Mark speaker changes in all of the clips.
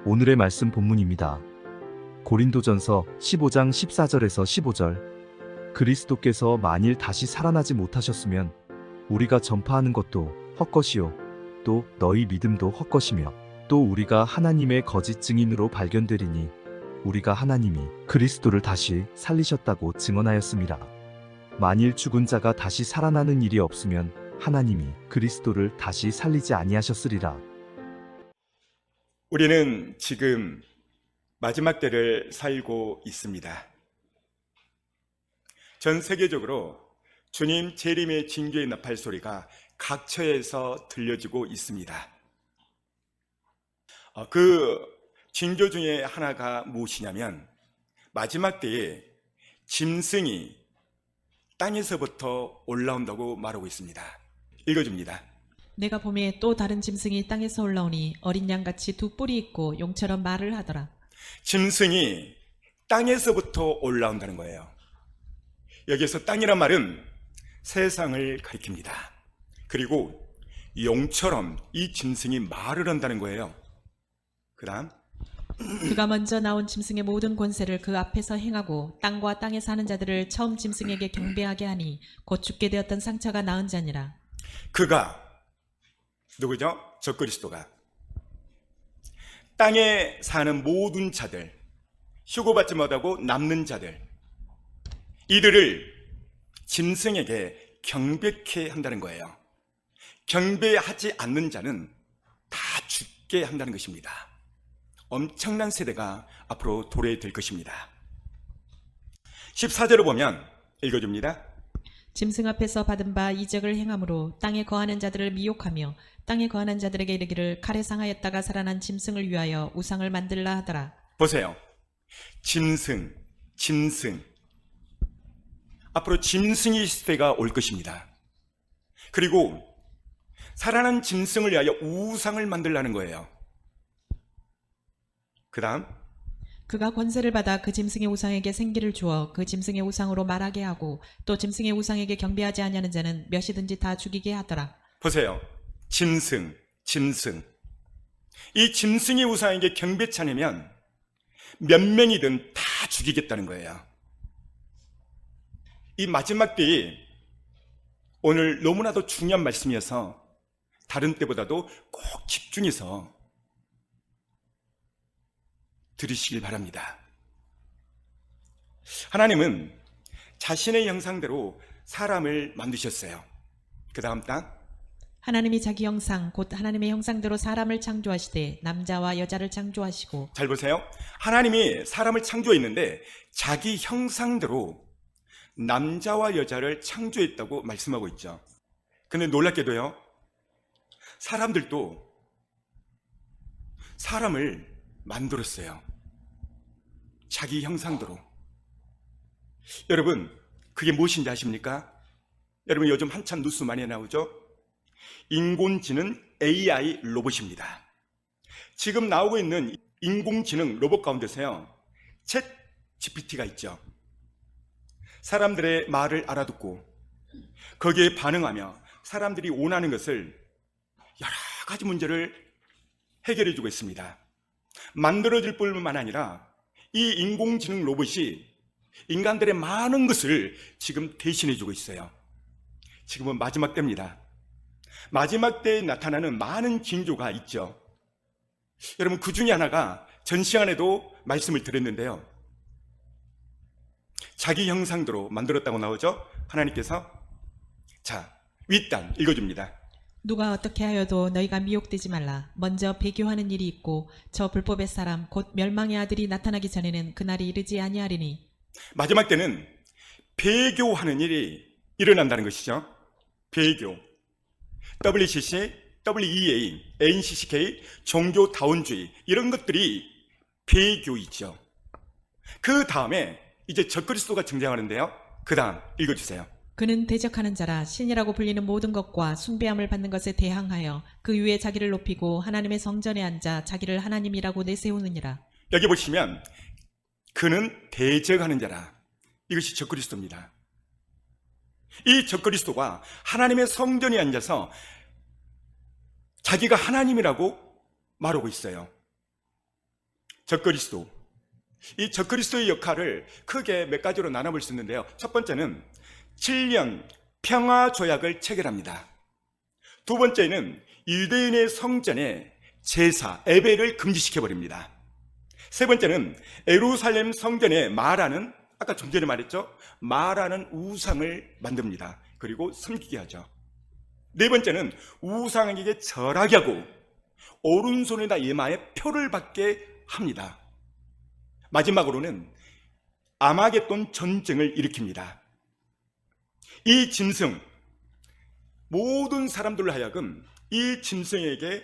Speaker 1: 오늘의 말씀 본문입니다. 고린도전서 15장 14절에서 15절. 그리스도께서 만일 다시 살아나지 못하셨으면 우리가 전파하는 것도 헛것이요 또 너희 믿음도 헛것이며 또 우리가 하나님의 거짓 증인으로 발견되리니 우리가 하나님이 그리스도를 다시 살리셨다고 증언하였습니다. 만일 죽은 자가 다시 살아나는 일이 없으면 하나님이 그리스도를 다시 살리지 아니하셨으리라.
Speaker 2: 우리는 지금 마지막 때를 살고 있습니다. 전 세계적으로 주님 재림의 징조의 나팔 소리가 각처에서 들려지고 있습니다. 그 징조 중에 하나가 무엇이냐면 마지막 때에 짐승이 땅에서부터 올라온다고 말하고 있습니다. 읽어줍니다.
Speaker 3: 내가 보매 또 다른 짐승이 땅에서 올라오니 어린 양같이 두 뿔이 있고 용처럼 말을 하더라.
Speaker 2: 짐승이 땅에서부터 올라온다는 거예요. 여기에서 땅이란 말은 세상을 가리킵니다. 그리고 용처럼 이 짐승이 말을 한다는 거예요. 그 다음
Speaker 3: 그가 먼저 나온 짐승의 모든 권세를 그 앞에서 행하고 땅과 땅에 사는 자들을 처음 짐승에게 경배하게 하니 곧 죽게 되었던 상처가 나은 자니라.
Speaker 2: 그가 누구죠? 적그리스도가 땅에 사는 모든 자들, 휴고받지 못하고 남는 자들, 이들을 짐승에게 경배케 한다는 거예요. 경배하지 않는 자는 다 죽게 한다는 것입니다. 엄청난 세대가 앞으로 도래될 것입니다. 14절을 보면 읽어줍니다.
Speaker 3: 짐승 앞에서 받은 바 이적을 행함으로 땅에 거하는 자들을 미혹하며 땅에 거하는 자들에게 이르기를 칼에 상하였다가 살아난 짐승을 위하여 우상을 만들라 하더라.
Speaker 2: 보세요. 짐승. 앞으로 짐승의 시대가 올 것입니다. 그리고 살아난 짐승을 위하여 우상을 만들라는 거예요. 그 다음
Speaker 3: 그가 권세를 받아 그 짐승의 우상에게 생기를 주어 그 짐승의 우상으로 말하게 하고 또 짐승의 우상에게 경배하지 아니하는 자는 몇이든지 다 죽이게 하더라.
Speaker 2: 보세요. 짐승. 이 짐승의 우상에게 경배치 않으면 몇 명이든 다 죽이겠다는 거예요. 이 마지막 때에 오늘 너무나도 중요한 말씀이어서 다른 때보다도 꼭 집중해서 들으시길 바랍니다. 하나님은 자신의 형상대로 사람을 만드셨어요. 그 다음 딱
Speaker 3: 하나님이 자기 형상 곧 하나님의 형상대로 사람을 창조하시되 남자와 여자를 창조하시고.
Speaker 2: 잘 보세요. 하나님이 사람을 창조했는데 자기 형상대로 남자와 여자를 창조했다고 말씀하고 있죠. 근데 놀랍게도요, 사람들도 사람을 만들었어요. 자기 형상대로. 여러분, 그게 무엇인지 아십니까? 여러분, 요즘 한참 뉴스 많이 나오죠? 인공지능 AI 로봇입니다. 지금 나오고 있는 인공지능 로봇 가운데서요, 챗 GPT가 있죠. 사람들의 말을 알아듣고 거기에 반응하며 사람들이 원하는 것을 여러 가지 문제를 해결해 주고 있습니다. 만들어질 뿐만 아니라 이 인공지능 로봇이 인간들의 많은 것을 지금 대신해 주고 있어요. 지금은 마지막 때입니다. 마지막 때에 나타나는 많은 징조가 있죠. 여러분, 그 중에 하나가 전 시간에도 말씀을 드렸는데요, 자기 형상대로 만들었다고 나오죠. 하나님께서. 자, 윗단 읽어줍니다.
Speaker 3: 누가 어떻게 하여도 너희가 미혹되지 말라. 먼저 배교하는 일이 있고 저 불법의 사람 곧 멸망의 아들이 나타나기 전에는 그날이 이르지 아니하리니.
Speaker 2: 마지막 때는 배교하는 일이 일어난다는 것이죠. 배교. WCC, WEA, NCCK, 종교다원주의, 이런 것들이 배교이죠. 그 다음에 이제 적그리스도가 등장하는데요, 그 다음 읽어주세요.
Speaker 3: 그는 대적하는 자라. 신이라고 불리는 모든 것과 숭배함을 받는 것에 대항하여 그 위에 자기를 높이고 하나님의 성전에 앉아 자기를 하나님이라고 내세우느니라.
Speaker 2: 여기 보시면 그는 대적하는 자라. 이것이 적그리스도입니다. 이 적그리스도가 하나님의 성전에 앉아서 자기가 하나님이라고 말하고 있어요. 적그리스도. 이 적그리스도의 역할을 크게 몇 가지로 나눠볼 수 있는데요. 첫 번째는 7년 평화 조약을 체결합니다. 두 번째는 유대인의 성전에 제사, 예배를 금지시켜버립니다. 세 번째는 예루살렘 성전에 말하는, 아까 좀 전에 말했죠, 말하는 우상을 만듭니다. 그리고 섬기게 하죠. 네 번째는 우상에게 절하게 하고 오른손에다 이마에 표를 받게 합니다. 마지막으로는 아마겟돈 전쟁을 일으킵니다. 이 짐승, 모든 사람들로 하여금 이 짐승에게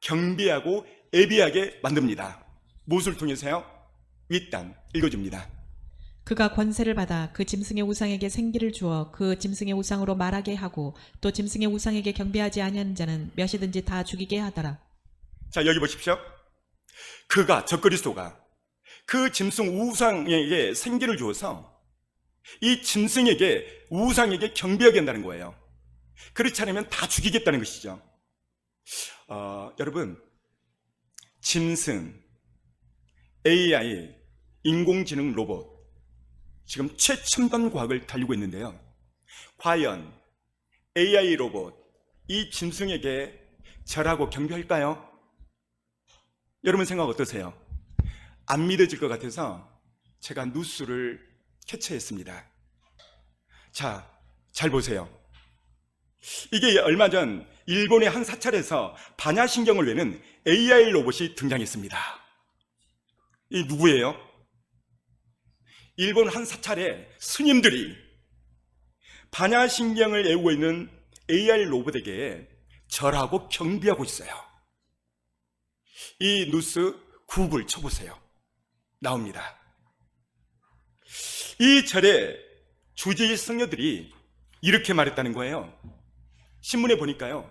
Speaker 2: 경배하고 예배하게 만듭니다. 무엇을 통해서요? 윗단 읽어줍니다.
Speaker 3: 그가 권세를 받아 그 짐승의 우상에게 생기를 주어 그 짐승의 우상으로 말하게 하고 또 짐승의 우상에게 경배하지 아니하는 자는 몇이든지 다 죽이게 하더라.
Speaker 2: 자, 여기 보십시오. 그가, 적그리스도가 그 짐승 우상에게 생기를 주어서 이 짐승에게, 우상에게 경배하게 한다는 거예요. 그렇지 않으면 다 죽이겠다는 것이죠. 여러분, 짐승, AI, 인공지능 로봇, 지금 최첨단 과학을 달리고 있는데요. 과연 AI 로봇, 이 짐승에게 절하고 경배할까요? 여러분 생각 어떠세요? 안 믿어질 것 같아서 제가 뉴스를 캐치했습니다. 자, 잘 보세요. 이게 얼마 전 일본의 한 사찰에서 반야신경을 외는 AI 로봇이 등장했습니다. 이 누구예요? 일본 한 사찰의 스님들이 반야신경을 외우고 있는 AI 로봇에게 절하고 경배하고 있어요. 이 뉴스 구글 쳐보세요. 나옵니다. 이 절의 주지의 승려들이 이렇게 말했다는 거예요. 신문에 보니까요,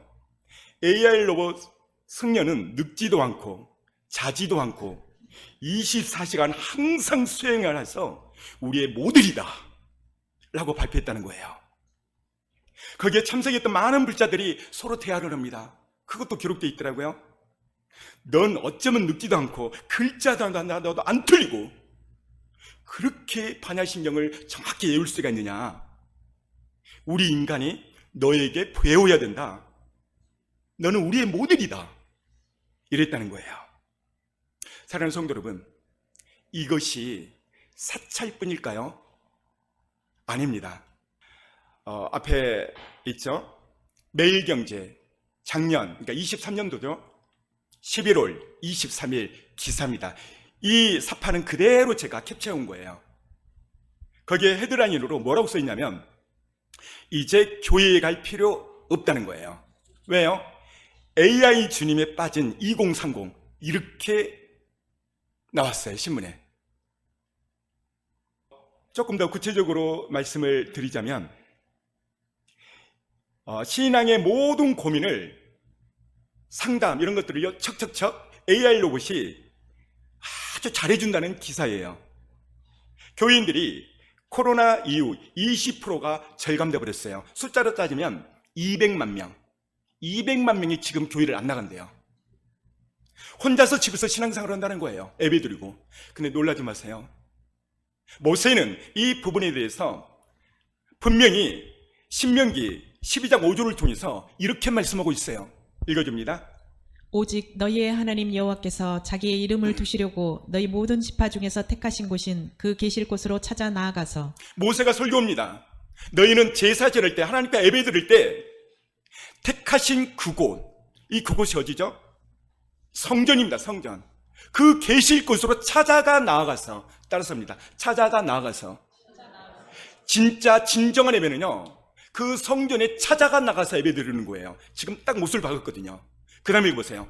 Speaker 2: AI 로봇 승려는 늙지도 않고 자지도 않고 24시간 항상 수행을 해서 우리의 모델이다 라고 발표했다는 거예요. 거기에 참석했던 많은 불자들이 서로 대화를 합니다. 그것도 기록되어 있더라고요. 넌 어쩌면 늙지도 않고 글자도 나도 안 틀리고 그렇게 반야신경을 정확히 외울 수가 있느냐. 우리 인간이 너에게 배워야 된다. 너는 우리의 모델이다. 이랬다는 거예요. 사랑하는 성도 여러분, 이것이 사찰뿐일까요? 아닙니다. 앞에 있죠? 매일경제 작년, 그러니까 23년도죠. 11월 23일 기사입니다. 이 사파는 그대로 제가 캡처해온 거예요. 거기에 헤드라인으로 뭐라고 써있냐면 이제 교회에 갈 필요 없다는 거예요. 왜요? AI 주님에 빠진 2030 이렇게 나왔어요, 신문에. 조금 더 구체적으로 말씀을 드리자면 신앙의 모든 고민을 상담 이런 것들을요 척척척 AI 로봇이 아주 잘해준다는 기사예요. 교인들이 코로나 이후 20%가 절감돼 버렸어요. 숫자로 따지면 200만 명 200만 명이 지금 교회를 안 나간대요. 혼자서 집에서 신앙생활을 한다는 거예요. 예배 드리고. 근데 놀라지 마세요. 모세는 이 부분에 대해서 분명히 신명기 12장 5절을 통해서 이렇게 말씀하고 있어요. 읽어줍니다.
Speaker 3: 오직 너희의 하나님 여호와께서 자기의 이름을 두시려고 너희 모든 지파 중에서 택하신 곳인 그 계실 곳으로 찾아 나아가서.
Speaker 2: 모세가 설교합니다. 너희는 제사 지낼 때, 하나님께 예배 드릴 때 택하신 그곳, 이 그곳이 어디죠? 성전입니다. 성전. 그 계실 곳으로 찾아가 나아가서, 따라서입니다. 찾아가 나아가서. 진짜 진정한 예배는요, 그 성전에 찾아가 나가서 예배 드리는 거예요. 지금 딱 못을 박았거든요. 그 다음에 보세요.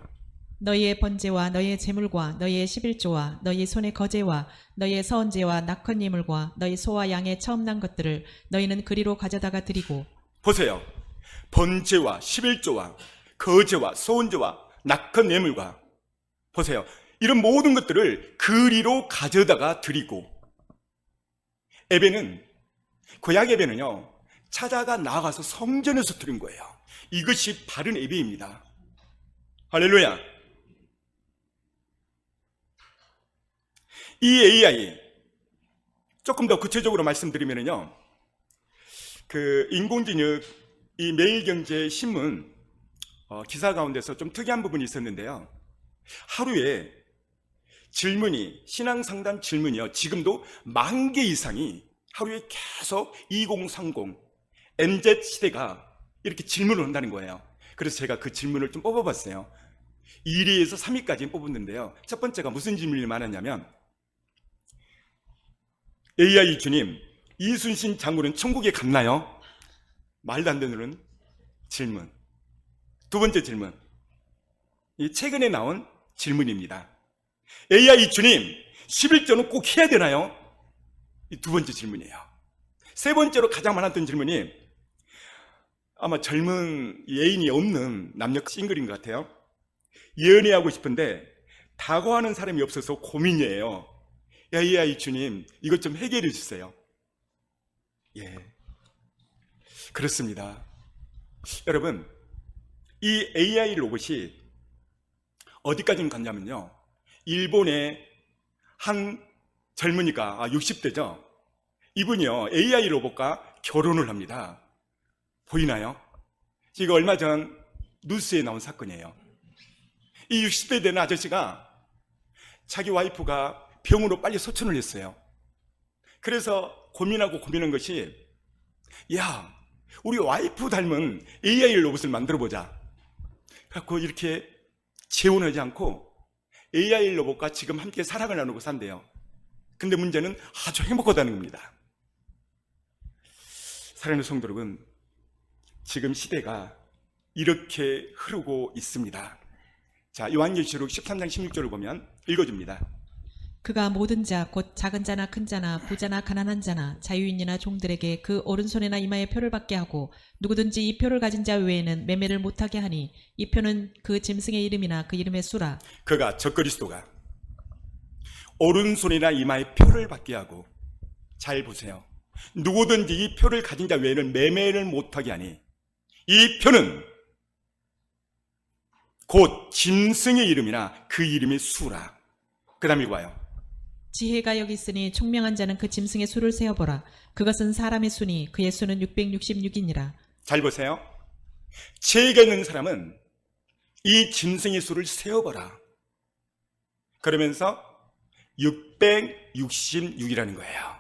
Speaker 3: 너희의 번제와 너희의 제물과 너희의 11조와 너희 손의 거제와 너희의 서언제와 낙헌 예물과 너희 소와 양의 처음 난 것들을 너희는 그리로 가져다가 드리고.
Speaker 2: 보세요. 번제와 11조와 거제와 소원제와 낙헌 예물과, 보세요. 이런 모든 것들을 그리로 가져다가 드리고. 예배는, 구약 예배는요 찾아가 나아가서 성전에서 드린 거예요. 이것이 바른 예배입니다. 할렐루야. 이 AI, 조금 더 구체적으로 말씀드리면요. 인공지능, 이 매일경제 신문, 기사 가운데서 좀 특이한 부분이 있었는데요. 하루에 질문이, 신앙상담 질문이요. 지금도 10,000개 이상이 하루에 계속 2030, MZ 시대가 이렇게 질문을 한다는 거예요. 그래서 제가 그 질문을 좀 뽑아봤어요. 1위에서 3위까지 뽑았는데요. 첫 번째가 무슨 질문이 많았냐면, AI 주님, 이순신 장군은 천국에 갔나요? 말도 안 되는 질문. 두 번째 질문. 이 최근에 나온 질문입니다. AI 주님, 11조는 꼭 해야 되나요? 이 두 번째 질문이에요. 세 번째로 가장 많았던 질문이, 아마 젊은 애인이 없는 남녀 싱글인 것 같아요. 연애하고 싶은데 다가가는 사람이 없어서 고민이에요. AI 주님, 이것 좀 해결해 주세요. 예, 그렇습니다. 여러분, 이 AI 로봇이 어디까지 갔냐면요. 일본의 한 젊은이가 60대죠. 이분이요, AI 로봇과 결혼을 합니다. 보이나요? 이거 얼마 전 뉴스에 나온 사건이에요. 이 60대 되는 아저씨가 자기 와이프가 병으로 빨리 소천을 했어요. 그래서 고민한 것이, 야, 우리 와이프 닮은 AI 로봇을 만들어보자. 그래서 이렇게 재혼하지 않고 AI 로봇과 지금 함께 사랑을 나누고 산대요. 근데 문제는 아주 행복하다는 겁니다. 사랑하는 성도 여러분, 지금 시대가 이렇게 흐르고 있습니다. 자, 요한계시록 13장 16절을 보면 읽어줍니다.
Speaker 3: 그가 모든 자 곧 작은 자나 큰 자나 부자나 가난한 자나 자유인이나 종들에게 그 오른손이나 이마에 표를 받게 하고 누구든지 이 표를 가진 자 외에는 매매를 못하게 하니 이 표는 그 짐승의 이름이나 그 이름의 수라.
Speaker 2: 그가 적그리스도가 오른손이나 이마에 표를 받게 하고, 잘 보세요. 누구든지 이 표를 가진 자 외에는 매매를 못하게 하니 이 표는 곧 짐승의 이름이나 그 이름의 수라. 그 다음 읽어봐요.
Speaker 3: 지혜가 여기 있으니 총명한 자는 그 짐승의 수를 세어보라. 그것은 사람의 수니 그의 수는 666이니라.
Speaker 2: 잘 보세요. 지혜가 있는 사람은 이 짐승의 수를 세어보라. 그러면서 666이라는 거예요.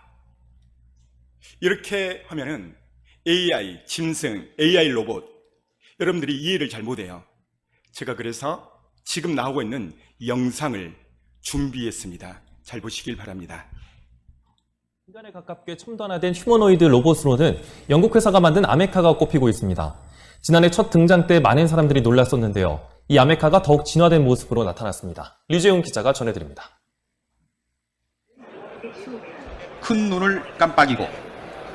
Speaker 2: 이렇게 하면은 AI, 짐승, AI 로봇, 여러분들이 이해를 잘 못해요. 제가 그래서 지금 나오고 있는 영상을 준비했습니다. 잘 보시길 바랍니다.
Speaker 4: 인간에 가깝게 첨단화된 휴머노이드 로봇으로는 영국 회사가 만든 아메카가 꼽히고 있습니다. 지난해 첫 등장 때 많은 사람들이 놀랐었는데요. 이 아메카가 더욱 진화된 모습으로 나타났습니다. 류재용 기자가 전해드립니다.
Speaker 5: 큰 눈을 깜빡이고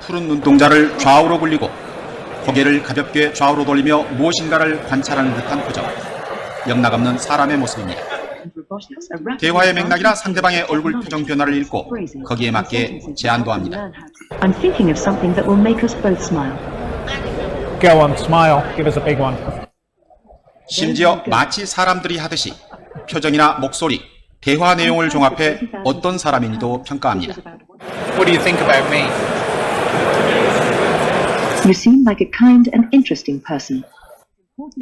Speaker 5: 푸른 눈동자를 좌우로 굴리고 고개를 가볍게 좌우로 돌리며 무엇인가를 관찰하는 듯한 표정. 영락없는 사람의 모습입니다. 대화의 맥락이나 상대방의 얼굴 표정 변화를 읽고 거기에 맞게 제안도 합니다.
Speaker 6: I'm thinking of something that will make us both smile.
Speaker 7: Go on, smile. Give us a big one.
Speaker 5: 심지어 마치 사람들이 하듯이 표정이나 목소리, 대화 내용을 종합해 어떤 사람인지도 평가합니다.
Speaker 7: What do you think about me?
Speaker 6: You seem like a kind and interesting person.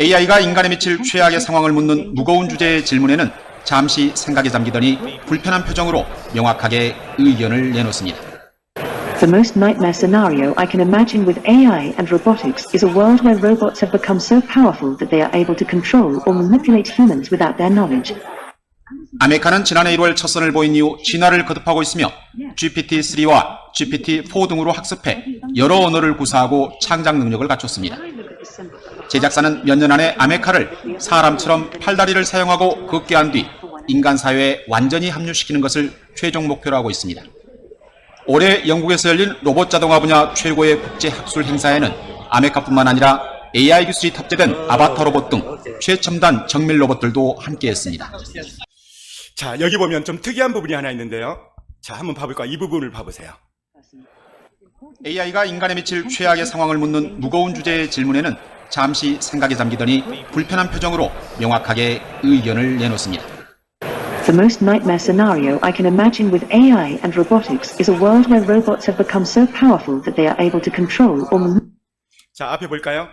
Speaker 5: AI가 인간에 미칠 최악의 상황을 묻는 무거운 주제의 질문에는 잠시 생각에 잠기더니 불편한 표정으로 명확하게 의견을 내놓습니다.
Speaker 6: The most nightmare scenario I can imagine with AI and robotics is a world where robots have become so powerful that they are able to control or manipulate humans without their knowledge.
Speaker 5: 아메카는 지난해 1월 첫 선을 보인 이후 진화를 거듭하고 있으며 GPT-3와 GPT-4 등으로 학습해 여러 언어를 구사하고 창작 능력을 갖췄습니다. 제작사는 몇 년 안에 아메카를 사람처럼 팔다리를 사용하고 걷게 한 뒤 인간 사회에 완전히 합류시키는 것을 최종 목표로 하고 있습니다. 올해 영국에서 열린 로봇 자동화 분야 최고의 국제 학술 행사에는 아메카뿐만 아니라 AI 기술이 탑재된 아바타 로봇 등 최첨단 정밀 로봇들도 함께했습니다.
Speaker 2: 자, 여기 보면 좀 특이한 부분이 하나 있는데요. 자, 한번 봐볼까요? 이 부분을 봐보세요.
Speaker 5: AI가 인간에 미칠 최악의 상황을 묻는 무거운 주제의 질문에는 잠시 생각에 잠기더니 불편한 표정으로 명확하게 의견을 내놓습니다.
Speaker 6: The most nightmare scenario I can imagine with AI and robotics is a world where robots have become so powerful that they are able to control or
Speaker 2: 자, 앞에 볼까요?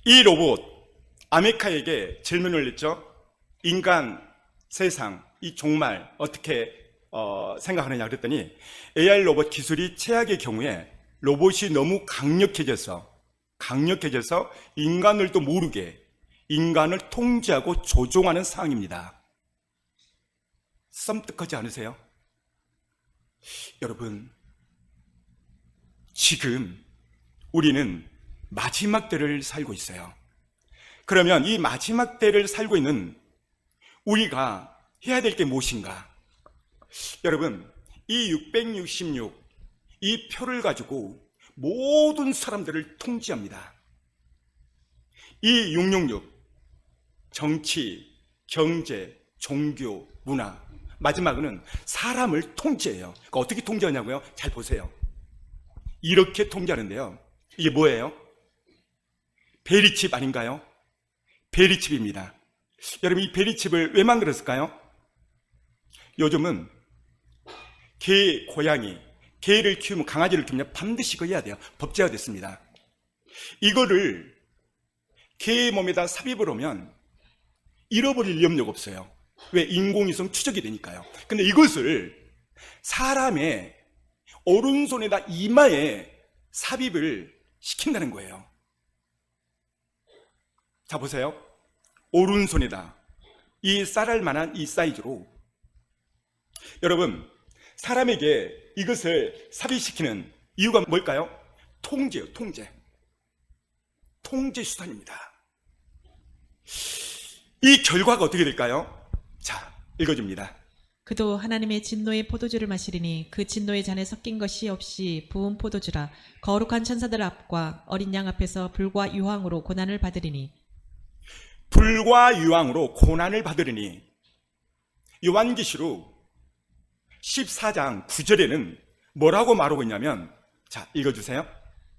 Speaker 2: 이 로봇, 아메카에게 질문을 했죠. 인간, 세상, 이 종말 어떻게 생각하느냐 그랬더니 AI 로봇 기술이 최악의 경우에 로봇이 너무 강력해져서 인간을도 모르게 인간을 통제하고 조종하는 상황입니다. 썸뜩하지 않으세요? 여러분, 지금 우리는 마지막 때를 살고 있어요. 그러면 이 마지막 때를 살고 있는 우리가 해야 될 게 무엇인가? 여러분, 이 666, 이 표를 가지고 모든 사람들을 통제합니다. 이 666, 정치, 경제, 종교, 문화, 마지막은 사람을 통제해요. 그러니까 어떻게 통제하냐고요? 잘 보세요. 이렇게 통제하는데요. 이게 뭐예요? 베리칩 아닌가요? 베리칩입니다. 여러분, 이 베리칩을 왜 만들었을까요? 요즘은 개, 고양이, 개를 키우면 강아지를 키우면 반드시 이거 해야 돼요. 법제화 됐습니다. 이거를 개의 몸에다 삽입을 하면 잃어버릴 염려가 없어요. 왜? 인공위성 추적이 되니까요. 근데 이것을 사람의 오른손에다 이마에 삽입을 시킨다는 거예요. 자, 보세요. 오른손에다 이 쌀알 만한 이 사이즈로 여러분, 사람에게 이것을 삽입시키는 이유가 뭘까요? 통제요, 통제. 통제 수단입니다. 이 결과가 어떻게 될까요? 자, 읽어줍니다.
Speaker 3: 그도 하나님의 진노의 포도주를 마시리니 그 진노의 잔에 섞인 것이 없이 부은 포도주라. 거룩한 천사들 앞과 어린 양 앞에서 불과 유황으로 고난을 받으리니.
Speaker 2: 불과 유황으로 고난을 받으리니. 요한계시록 14장 9절에는 뭐라고 말하고 있냐면, 자, 읽어주세요.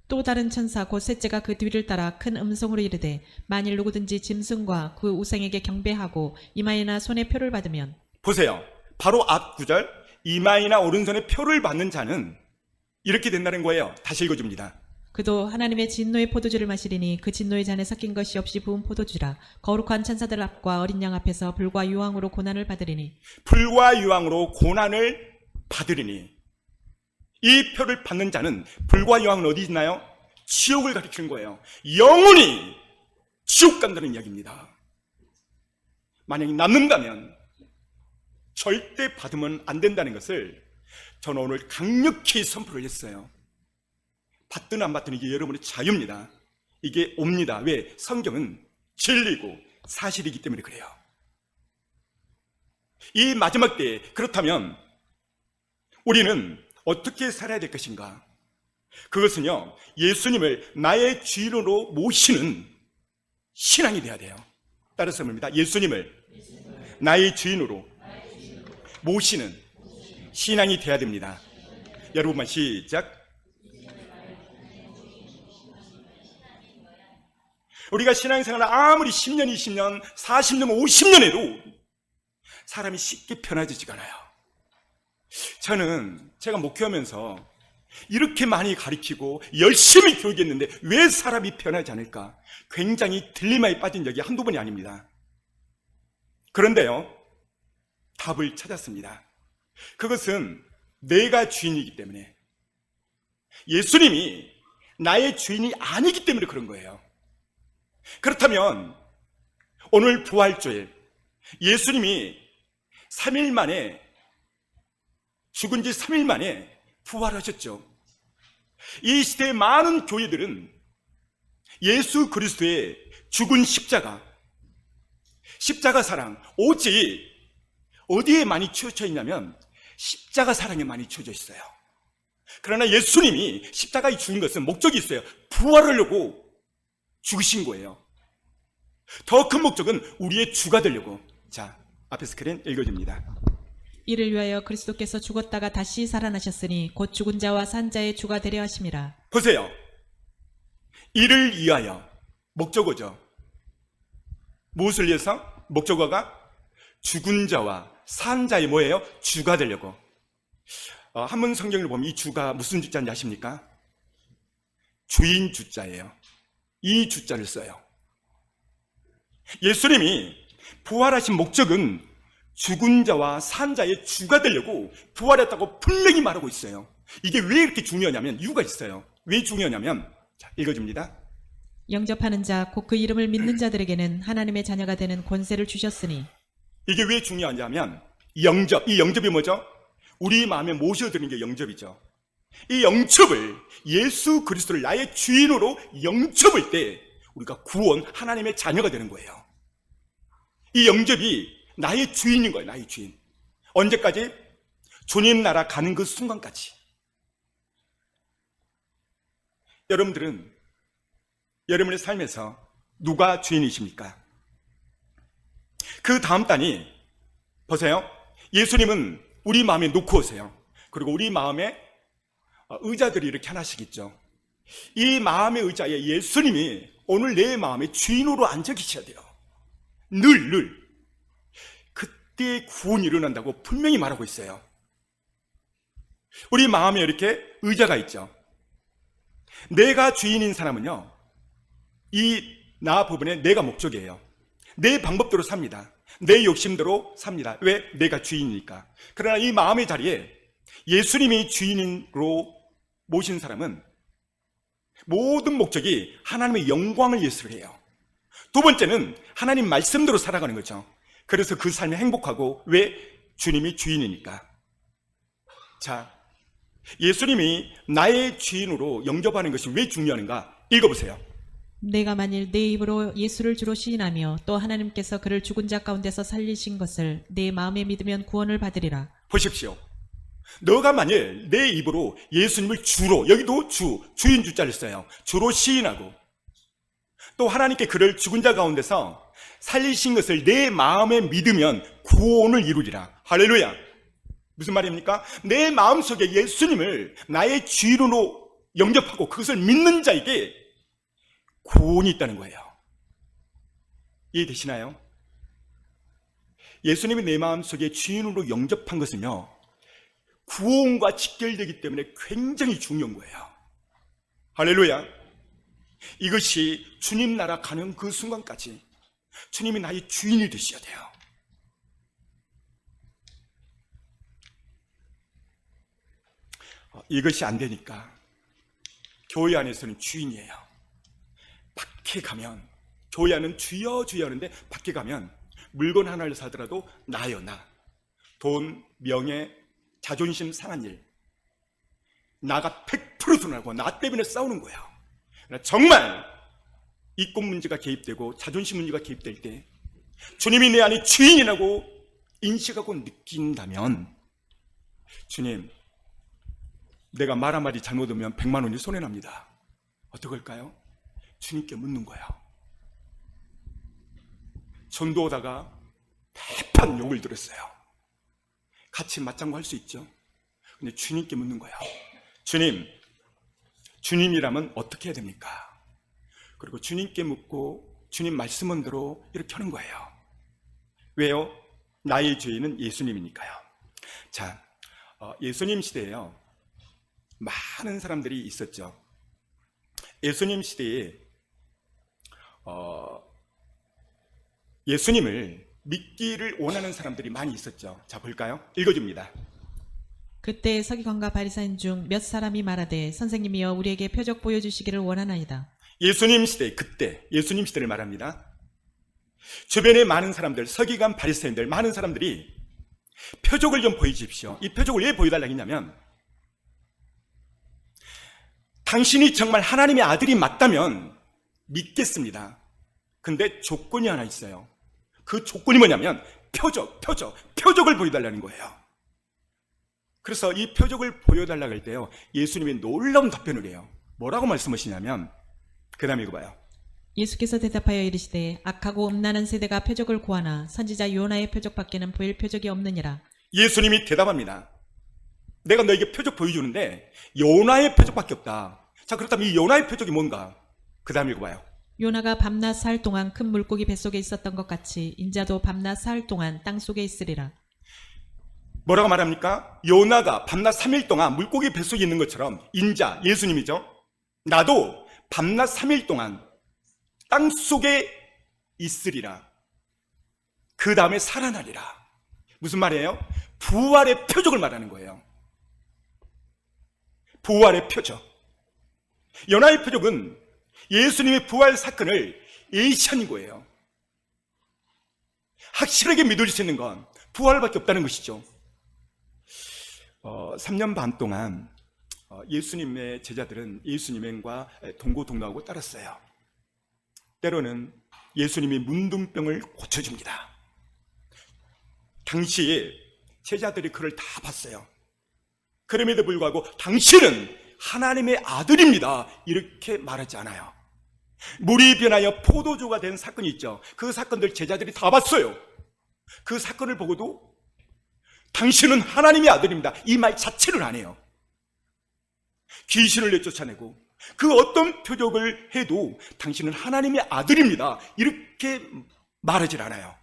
Speaker 3: 또 다른 천사 곧 셋째가 그 뒤를 따라 큰 음성으로 이르되 만일 누구든지 짐승과 그 우상에게 경배하고 이마에나 손에 표를 받으면.
Speaker 2: 보세요. 바로 앞 구절, 이마이나 오른손에 표를 받는 자는 이렇게 된다는 거예요. 다시 읽어줍니다.
Speaker 3: 그도 하나님의 진노의 포도주를 마시리니 그 진노의 잔에 섞인 것이 없이 부은 포도주라. 거룩한 천사들 앞과 어린 양 앞에서 불과 유황으로 고난을 받으리니.
Speaker 2: 불과 유황으로 고난을 받으리니. 이 표를 받는 자는 불과 유황은 어디 있나요? 지옥을 가리키는 거예요. 영원히 지옥 간다는 이야기입니다. 만약에 남는다면 절대 받으면 안 된다는 것을 저는 오늘 강력히 선포를 했어요. 받든 안 받든 이게 여러분의 자유입니다. 이게 옵니다. 왜? 성경은 진리고 사실이기 때문에 그래요. 이 마지막 때에 그렇다면 우리는 어떻게 살아야 될 것인가? 그것은요, 예수님을 나의 주인으로 모시는 신앙이 되어야 돼요. 따라서 뭡니다. 예수님을 나의 주인으로 모시는 신앙이 되어야 됩니다. 여러분만 시작. 우리가 신앙생활을 아무리 10년, 20년, 40년, 50년 해도 사람이 쉽게 편해지지가 않아요. 저는 제가 목회하면서 이렇게 많이 가르치고 열심히 교육했는데 왜 사람이 편하지 않을까? 굉장히 딜레마에 빠진 적이 한두 번이 아닙니다. 그런데요, 답을 찾았습니다. 그것은 내가 주인이기 때문에, 예수님이 나의 주인이 아니기 때문에 그런 거예요. 그렇다면 오늘 부활주일, 예수님이 3일 만에, 죽은 지 3일 만에 부활하셨죠. 이 시대의 많은 교회들은 예수 그리스도의 죽은 십자가 사랑, 오직 어디에 많이 치우쳐 있냐면 십자가 사랑에 많이 치우쳐 있어요. 그러나 예수님이 십자가에 죽은 것은 목적이 있어요. 부활하려고 죽으신 거예요. 더 큰 목적은 우리의 주가 되려고. 자, 앞에 스크린 읽어줍니다.
Speaker 3: 이를 위하여 그리스도께서 죽었다가 다시 살아나셨으니 곧 죽은 자와 산 자의 주가 되려 하심이라.
Speaker 2: 보세요. 이를 위하여, 목적어죠. 무엇을 위해서? 목적어가 죽은 자와 산 자의 뭐예요? 주가 되려고. 한문 성경을 보면 이 주가 무슨 주자인지 아십니까? 주인 주자예요. 이 주자를 써요. 예수님이 부활하신 목적은 죽은 자와 산 자의 주가 되려고 부활했다고 분명히 말하고 있어요. 이게 왜 이렇게 중요하냐면 이유가 있어요. 왜 중요하냐면, 자, 읽어줍니다.
Speaker 3: 영접하는 자 곧 그 이름을 믿는 자들에게는 하나님의 자녀가 되는 권세를 주셨으니.
Speaker 2: 이게 왜 중요하냐면 이 영접이 뭐죠? 우리 마음에 모셔드리는 게 영접이죠. 이 영접을, 예수 그리스도를 나의 주인으로 영접할 때 우리가 구원, 하나님의 자녀가 되는 거예요. 이 영접이 나의 주인인 거예요. 나의 주인. 언제까지? 주님 나라 가는 그 순간까지. 여러분들은 여러분의 삶에서 누가 주인이십니까? 그 다음 단이 보세요. 예수님은 우리 마음에 놓고 오세요. 그리고 우리 마음에 의자들이 이렇게 하나씩 있죠. 이 마음의 의자에 예수님이 오늘 내 마음의 주인으로 앉아 계셔야 돼요. 늘. 그때 구원이 일어난다고 분명히 말하고 있어요. 우리 마음에 이렇게 의자가 있죠. 내가 주인인 사람은요, 이 나 부분에 내가 목적이에요. 내 방법대로 삽니다. 내 욕심대로 삽니다. 왜? 내가 주인이니까. 그러나 이 마음의 자리에 예수님이 주인으로 모신 사람은 모든 목적이 하나님의 영광을 위해서 해요. 두 번째는 하나님 말씀대로 살아가는 거죠. 그래서 그 삶이 행복하고, 왜? 주님이 주인이니까. 자, 예수님이 나의 주인으로 영접하는 것이 왜 중요한가? 읽어보세요.
Speaker 3: 내가 만일 내 입으로 예수를 주로 시인하며 또 하나님께서 그를 죽은 자 가운데서 살리신 것을 내 마음에 믿으면 구원을 받으리라.
Speaker 2: 보십시오. 너가 만일 내 입으로 예수님을 주로, 여기도 주인 주자를 써요. 주로 시인하고, 또 하나님께 그를 죽은 자 가운데서 살리신 것을 내 마음에 믿으면 구원을 이루리라. 할렐루야. 무슨 말입니까? 내 마음속에 예수님을 나의 주인으로 영접하고 그것을 믿는 자에게 구원이 있다는 거예요. 이해되시나요? 예수님이 내 마음속에 주인으로 영접한 것은요, 구원과 직결되기 때문에 굉장히 중요한 거예요. 할렐루야. 이것이 주님 나라 가는 그 순간까지 주님이 나의 주인이 되셔야 돼요. 이것이 안 되니까 교회 안에서는 주인이에요. 밖에 가면, 교회 안은 주여 주여 하는데 밖에 가면 물건 하나를 사더라도 나요, 나. 돈, 명예, 자존심 상한 일, 나가 100% 드러나고 나 때문에 싸우는 거예요. 정말 이권 문제가 개입되고 자존심 문제가 개입될 때 주님이 내 안에 주인이라고 인식하고 느낀다면, 주님, 내가 말 한마디 잘못하면 100만 원이 손해납니다. 어떡할까요? 주님께 묻는 거예요. 전도하다가 대판 욕을 들었어요. 같이 맞장구 할 수 있죠. 근데 주님께 묻는 거예요. 주님, 주님이라면 어떻게 해야 됩니까? 그리고 주님께 묻고 주님 말씀은 대로 이렇게 하는 거예요. 왜요? 나의 주인은 예수님이니까요. 자, 예수님 시대에요, 많은 사람들이 있었죠. 예수님 시대에 예수님을 믿기를 원하는 사람들이 많이 있었죠. 자, 볼까요? 읽어줍니다.
Speaker 3: 그때 서기관과 바리사인 중 몇 사람이 말하되 선생님이여 우리에게 표적 보여주시기를 원하나이다.
Speaker 2: 예수님 시대, 그때 예수님 시대를 말합니다. 주변에 많은 사람들, 서기관, 바리새인들, 많은 사람들이 표적을 좀 보여주십시오. 이 표적을 왜 보여달라고 했냐면, 당신이 정말 하나님의 아들이 맞다면 믿겠습니다. 근데 조건이 하나 있어요. 그 조건이 뭐냐면 표적을 보여달라는 거예요. 그래서 이 표적을 보여달라고 할 때요, 예수님이 놀라운 답변을 해요. 뭐라고 말씀하시냐면, 그 다음에 읽어봐요.
Speaker 3: 예수께서 대답하여 이르시되 악하고 음란한 세대가 표적을 구하나 선지자 요나의 표적밖에는 보일 표적이 없느니라.
Speaker 2: 예수님이 대답합니다. 내가 너에게 표적 보여주는데 요나의 표적밖에 없다. 자, 그렇다면 이 요나의 표적이 뭔가? 그 다음에 읽어봐요.
Speaker 3: 요나가 밤낮 사흘 동안 큰 물고기 뱃속에 있었던 것 같이 인자도 밤낮 사흘 동안 땅속에 있으리라.
Speaker 2: 뭐라고 말합니까? 요나가 밤낮 3일 동안 물고기 뱃속에 있는 것처럼 인자, 예수님이죠. 나도 밤낮 3일 동안 땅속에 있으리라. 그 다음에 살아나리라. 무슨 말이에요? 부활의 표적을 말하는 거예요. 부활의 표적. 요나의 표적은 예수님의 부활 사건을 예시하는 거예요. 확실하게 믿을 수 있는 건 부활밖에 없다는 것이죠. 3년 반 동안 예수님의 제자들은 예수님과 동고동락하고 따랐어요. 때로는 예수님이 문둥병을 고쳐줍니다. 당시에 제자들이 그를 다 봤어요. 그럼에도 불구하고 당신은 하나님의 아들입니다. 이렇게 말하지 않아요. 물이 변하여 포도주가 된 사건이 있죠. 그 사건들 제자들이 다 봤어요. 그 사건을 보고도 당신은 하나님의 아들입니다. 이 말 자체를 안 해요. 귀신을 내쫓아내고 그 어떤 표적을 해도 당신은 하나님의 아들입니다. 이렇게 말하질 않아요.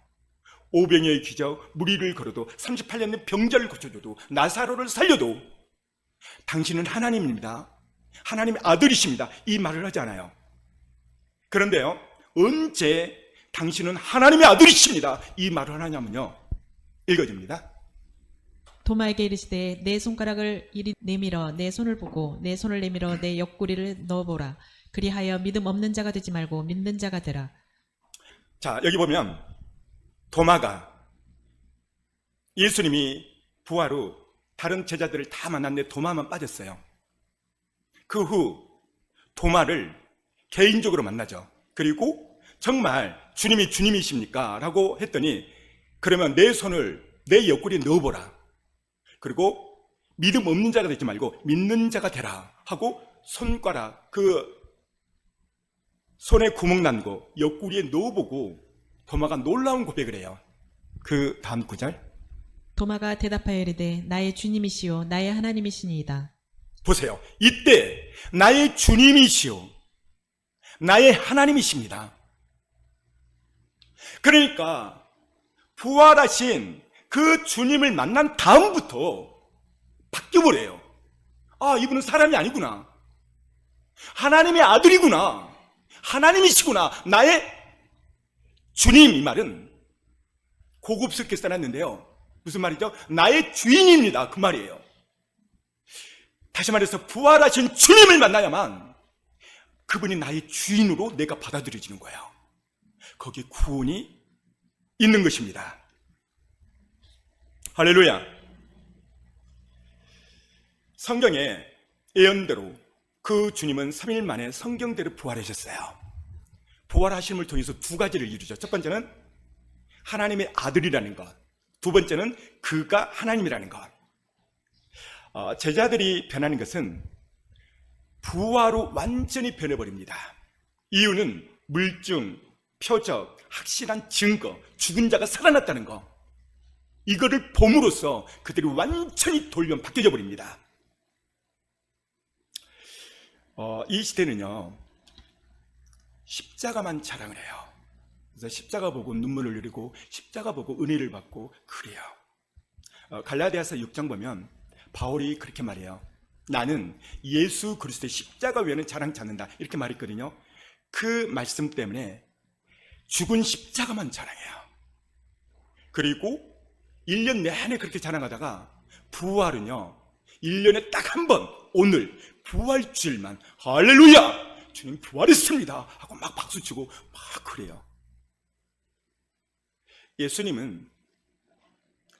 Speaker 2: 오병이어의 기적, 무리를 걸어도 38년 된 병자를 고쳐줘도 나사로를 살려도 당신은 하나님입니다. 하나님의 아들이십니다. 이 말을 하지 않아요. 그런데요, 언제 당신은 하나님의 아들이십니다. 이 말을 하냐면요, 읽어줍니다.
Speaker 3: 도마에게 이르시되 내 손가락을 이리 내밀어 내 손을 보고 내 손을 내밀어 내 옆구리를 넣어보라. 그리하여 믿음 없는 자가 되지 말고 믿는 자가 되라.
Speaker 2: 자, 여기 보면 도마가 예수님이 부활 후 다른 제자들을 다 만났는데 도마만 빠졌어요. 그 후 도마를 개인적으로 만나죠. 그리고 정말 주님이 주님이십니까? 라고 했더니 그러면 내 손을 내 옆구리에 넣어보라. 그리고 믿음 없는 자가 되지 말고 믿는 자가 되라 하고 손가락 그 손에 구멍 난 거 옆구리에 넣어보고 도마가 놀라운 고백을 해요. 그 다음 구절
Speaker 3: 도마가 대답하여 이르되 나의 주님이시요 나의 하나님이시니이다.
Speaker 2: 보세요. 이때 나의 주님이시요 나의 하나님이십니다. 그러니까 부활하신 그 주님을 만난 다음부터 바뀌어버려요. 아, 이분은 사람이 아니구나. 하나님의 아들이구나. 하나님이시구나. 나의 주님, 이 말은 고급스럽게 써놨는데요. 무슨 말이죠? 나의 주인입니다. 그 말이에요. 다시 말해서 부활하신 주님을 만나야만 그분이 나의 주인으로 내가 받아들여지는 거예요. 거기에 구원이 있는 것입니다. 할렐루야. 성경의 예언대로 그 주님은 3일 만에 성경대로 부활하셨어요. 부활하심을 통해서 두 가지를 이루죠. 첫 번째는 하나님의 아들이라는 것, 두 번째는 그가 하나님이라는 것. 제자들이 변하는 것은 부활 후 완전히 변해버립니다. 이유는 물증, 표적, 확실한 증거, 죽은 자가 살아났다는 것, 이거를 봄으로써 그들이 완전히 돌변 바뀌어져 버립니다. 이 시대는요, 십자가만 자랑을 해요. 그래서 십자가 보고 눈물을 흘리고 십자가 보고 은혜를 받고 그래요. 갈라디아서 6장 보면 바울이 그렇게 말해요. 나는 예수 그리스도의 십자가 외에는 자랑치 않는다. 이렇게 말했거든요. 그 말씀 때문에 죽은 십자가만 자랑해요. 그리고 1년 내내 그렇게 자랑하다가 부활은요, 1년에 딱 한 번, 오늘 부활주일만 할렐루야! 주님 부활했습니다 하고 막 박수치고 막 그래요. 예수님은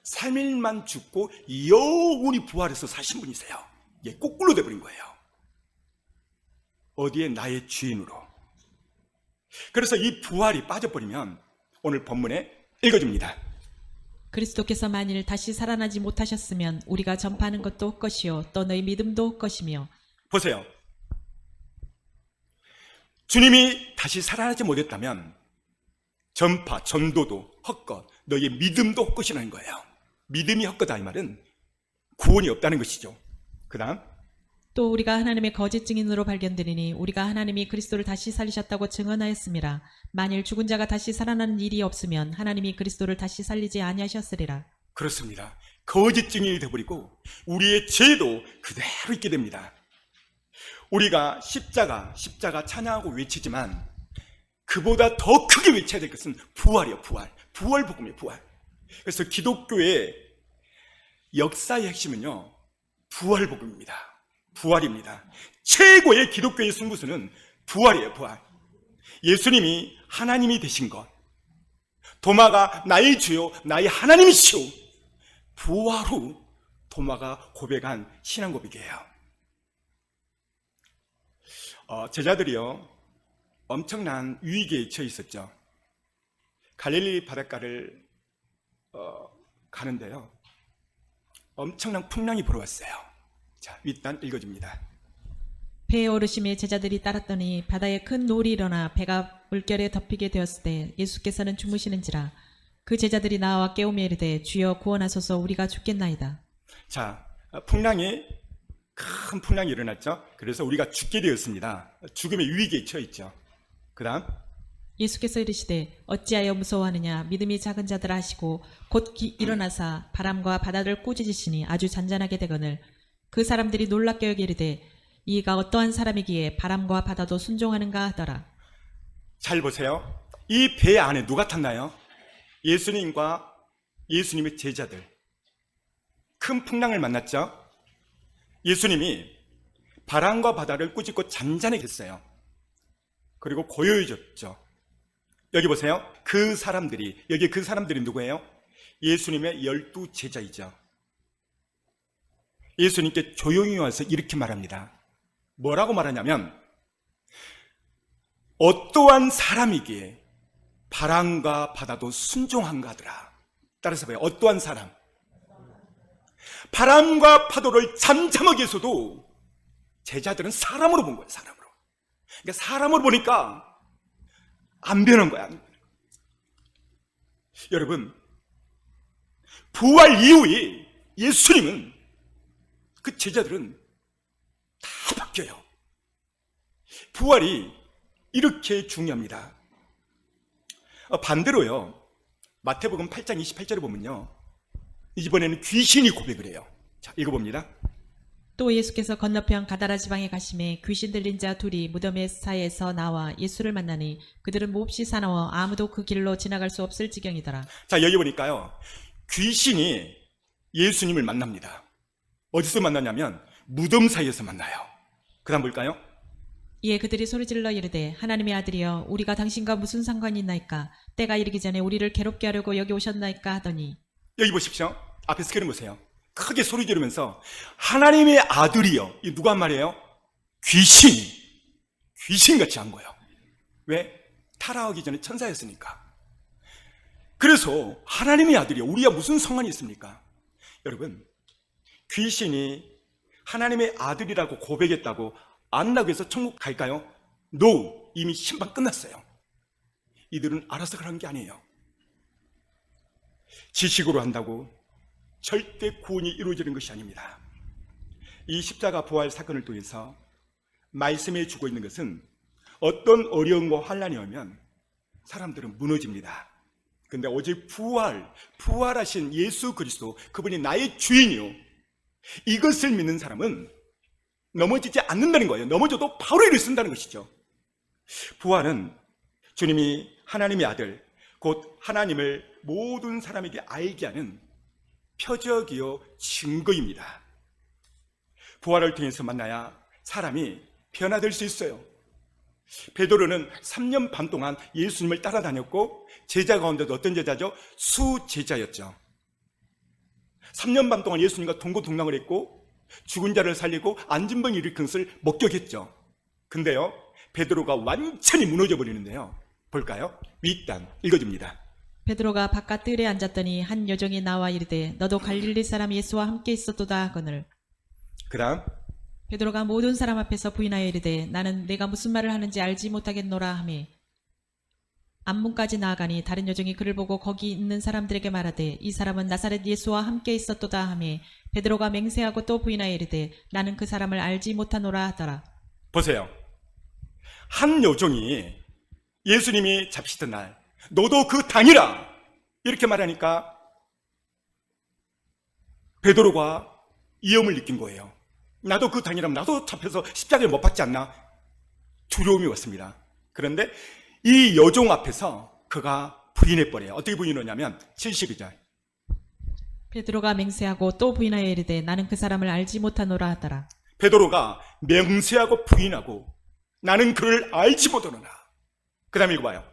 Speaker 2: 3일만 죽고 영원히 부활해서 사신 분이세요. 이게 거꾸로 돼버린 거예요. 어디에? 나의 주인으로. 그래서 이 부활이 빠져버리면 오늘 본문에 읽어줍니다.
Speaker 3: 그리스도께서 만일 다시 살아나지 못하셨으면 우리가 전파하는 것도 헛것이요 또 너희 믿음도 헛것이며.
Speaker 2: 보세요. 주님이 다시 살아나지 못했다면 전파, 전도도 헛것, 너희의 믿음도 헛것이라는 거예요. 믿음이 헛것이다 이 말은 구원이 없다는 것이죠. 그 다음
Speaker 3: 또 우리가 하나님의 거짓 증인으로 발견되리니 우리가 하나님이 그리스도를 다시 살리셨다고 증언하였음이라. 만일 죽은 자가 다시 살아나는 일이 없으면 하나님이 그리스도를 다시 살리지 아니하셨으리라.
Speaker 2: 그렇습니다. 거짓 증인이 되어버리고 우리의 죄도 그대로 있게 됩니다. 우리가 십자가 찬양하고 외치지만 그보다 더 크게 외쳐야 될 것은 부활이요, 부활 복음이에요, 부활. 그래서 기독교의 역사의 핵심은요, 부활 복음입니다. 부활입니다. 최고의 기독교의 승부수는 부활이에요, 부활. 예수님이 하나님이 되신 것, 도마가 나의 주요 나의 하나님이시오, 부활 후 도마가 고백한 신앙 고백이에요. 제자들이요, 엄청난 위기에 처해 있었죠. 갈릴리 바닷가를 가는데요, 엄청난 풍랑이 불어왔어요. 자, 윗단 읽어줍니다.
Speaker 3: 배에 오르심에 제자들이 따랐더니 바다에 큰 노을이 일어나 배가 물결에 덮이게 되었을 때 예수께서는 주무시는지라. 그 제자들이 나와 깨우며 이르되 주여 구원하소서, 우리가 죽겠나이다.
Speaker 2: 자, 큰 풍랑이 일어났죠. 그래서 우리가 죽게 되었습니다. 죽음의 위기에 처해 있죠. 그 다음,
Speaker 3: 예수께서 이르시되 어찌하여 무서워하느냐, 믿음이 작은 자들아 하시고 곧 일어나사 바람과 바다를 꾸짖으시니 아주 잔잔하게 되거늘 그 사람들이 놀랍게 여기 이르되 이가 어떠한 사람이기에 바람과 바다도 순종하는가 하더라.
Speaker 2: 잘 보세요. 이 배 안에 누가 탔나요? 예수님과 예수님의 제자들. 큰 풍랑을 만났죠. 예수님이 바람과 바다를 꾸짖고 잔잔하게 했어요. 그리고 고요해졌죠. 여기 보세요. 그 사람들이 누구예요? 예수님의 12 제자이죠. 예수님께 조용히 와서 이렇게 말합니다. 뭐라고 말하냐면, 어떠한 사람이기에 바람과 바다도 순종한가 하더라. 따라서 봐요. 어떠한 사람. 바람과 파도를 잠잠하게 해서도 제자들은 사람으로 본 거예요. 사람으로. 그러니까 사람으로 보니까 안 변한 거야. 여러분, 부활 이후에 예수님은, 그 제자들은 다 바뀌어요. 부활이 이렇게 중요합니다. 반대로요, 마태복음 8장 28절에 보면요, 이번에는 귀신이 고백을 해요. 자, 읽어봅니다.
Speaker 3: 또 예수께서 건너편 가다라 지방에 가심에 귀신 들린 자 둘이 무덤의 사이에서 나와 예수를 만나니 그들은 몹시 사나워 아무도 그 길로 지나갈 수 없을 지경이더라.
Speaker 2: 자, 여기 보니까요, 귀신이 예수님을 만납니다. 어디서 만나냐면 무덤 사이에서 만나요. 그 다음 볼까요?
Speaker 3: 이에 그들이 소리질러 이르되 하나님의 아들이여 우리가 당신과 무슨 상관이 있나이까, 때가 이르기 전에 우리를 괴롭게 하려고 여기 오셨나이까 하더니. 여기
Speaker 2: 보십시오. 앞에 스크린 보세요. 크게 소리 지르면서 하나님의 아들이여. 이 누가 한 말이에요? 귀신같이 한 거예요. 왜? 타락하기 전에 천사였으니까. 그래서 하나님의 아들이여, 우리와 무슨 상관이 있습니까? 여러분, 귀신이 하나님의 아들이라고 고백했다고 안 나고 해서 천국 갈까요? No! 이미 심판 끝났어요. 이들은 알아서 그런 게 아니에요. 지식으로 한다고 절대 구원이 이루어지는 것이 아닙니다. 이 십자가 부활 사건을 통해서 말씀해 주고 있는 것은 어떤 어려움과 환난이 오면 사람들은 무너집니다. 근데 오직 부활하신 예수 그리스도, 그분이 나의 주인이요, 이것을 믿는 사람은 넘어지지 않는다는 거예요. 넘어져도 바로 일어선다는 것이죠. 부활은 주님이 하나님의 아들, 곧 하나님을 모든 사람에게 알게 하는 표적이요 증거입니다. 부활을 통해서 만나야 사람이 변화될 수 있어요. 베드로는 3년 반 동안 예수님을 따라다녔고 제자 가운데도 어떤 제자죠? 수제자였죠. 3년 반 동안 예수님과 동고동락을 했고 죽은 자를 살리고 앉은 병 일으킨 것을 목격했죠. 근데요, 베드로가 완전히 무너져 버리는데요. 볼까요? 윗단 읽어줍니다.
Speaker 3: 베드로가 바깥 뜰에 앉았더니 한 여종이 나와 이르되 너도 갈릴리 사람 예수와 함께 있었도다 하거늘.
Speaker 2: 그 다음,
Speaker 3: 베드로가 모든 사람 앞에서 부인하여 이르되 나는 내가 무슨 말을 하는지 알지 못하겠노라 하매. 앞문까지 나아가니 다른 여종이 그를 보고 거기 있는 사람들에게 말하되 이 사람은 나사렛 예수와 함께 있었도다 하며 베드로가 맹세하고 또 부인하여 이르되 나는 그 사람을 알지 못하노라 하더라.
Speaker 2: 보세요. 한 여종이 예수님이 잡히던 날 너도 그 당이라 이렇게 말하니까 베드로가 위험을 느낀 거예요. 나도 그 당이라면 나도 잡혀서 십자가에 못 박지 않나 두려움이 왔습니다. 그런데 이 여종 앞에서 그가 부인해버려요. 어떻게 부인하냐면 72절
Speaker 3: 베드로가 맹세하고 또 부인하여 이르되 나는 그 사람을 알지 못하노라 하더라.
Speaker 2: 베드로가 맹세하고 부인하고 나는 그를 알지 못하노라. 그 다음에 이거 봐요.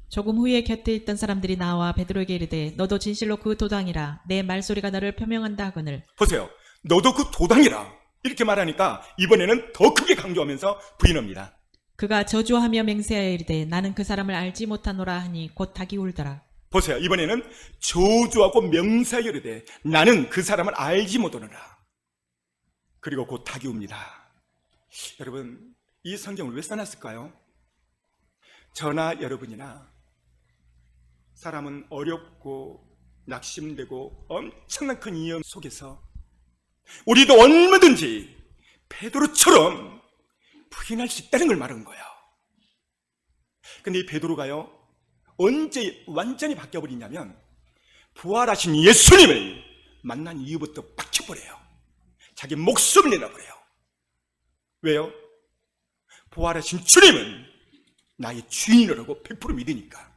Speaker 3: 조금 후에 곁에 있던 사람들이 나와 베드로에게 이르되 너도 진실로 그 도당이라 내 말소리가 너를 표명한다 하거늘.
Speaker 2: 보세요. 너도 그 도당이라 이렇게 말하니까 이번에는 더 크게 강조하면서 부인합니다.
Speaker 3: 그가 저주하며 맹세하여 이르되 나는 그 사람을 알지 못하노라 하니 곧 닭이 울더라.
Speaker 2: 보세요. 이번에는 저주하고 명사하여 이르되 나는 그 사람을 알지 못하노라. 그리고 곧 닭이 웁니다. 여러분, 이 성경을 왜 써놨을까요? 저나 여러분이나 사람은 어렵고 낙심되고 엄청난 큰 위험 속에서 우리도 얼마든지 베드로처럼 부인할 수 있다는 걸 말하는 거예요. 근데 이 베드로가요, 언제 완전히 바뀌어버리냐면 부활하신 예수님을 만난 이후부터 바뀌어버려요. 자기 목숨을 내놔버려요. 왜요? 부활하신 주님은 나의 주인이라고 100% 믿으니까.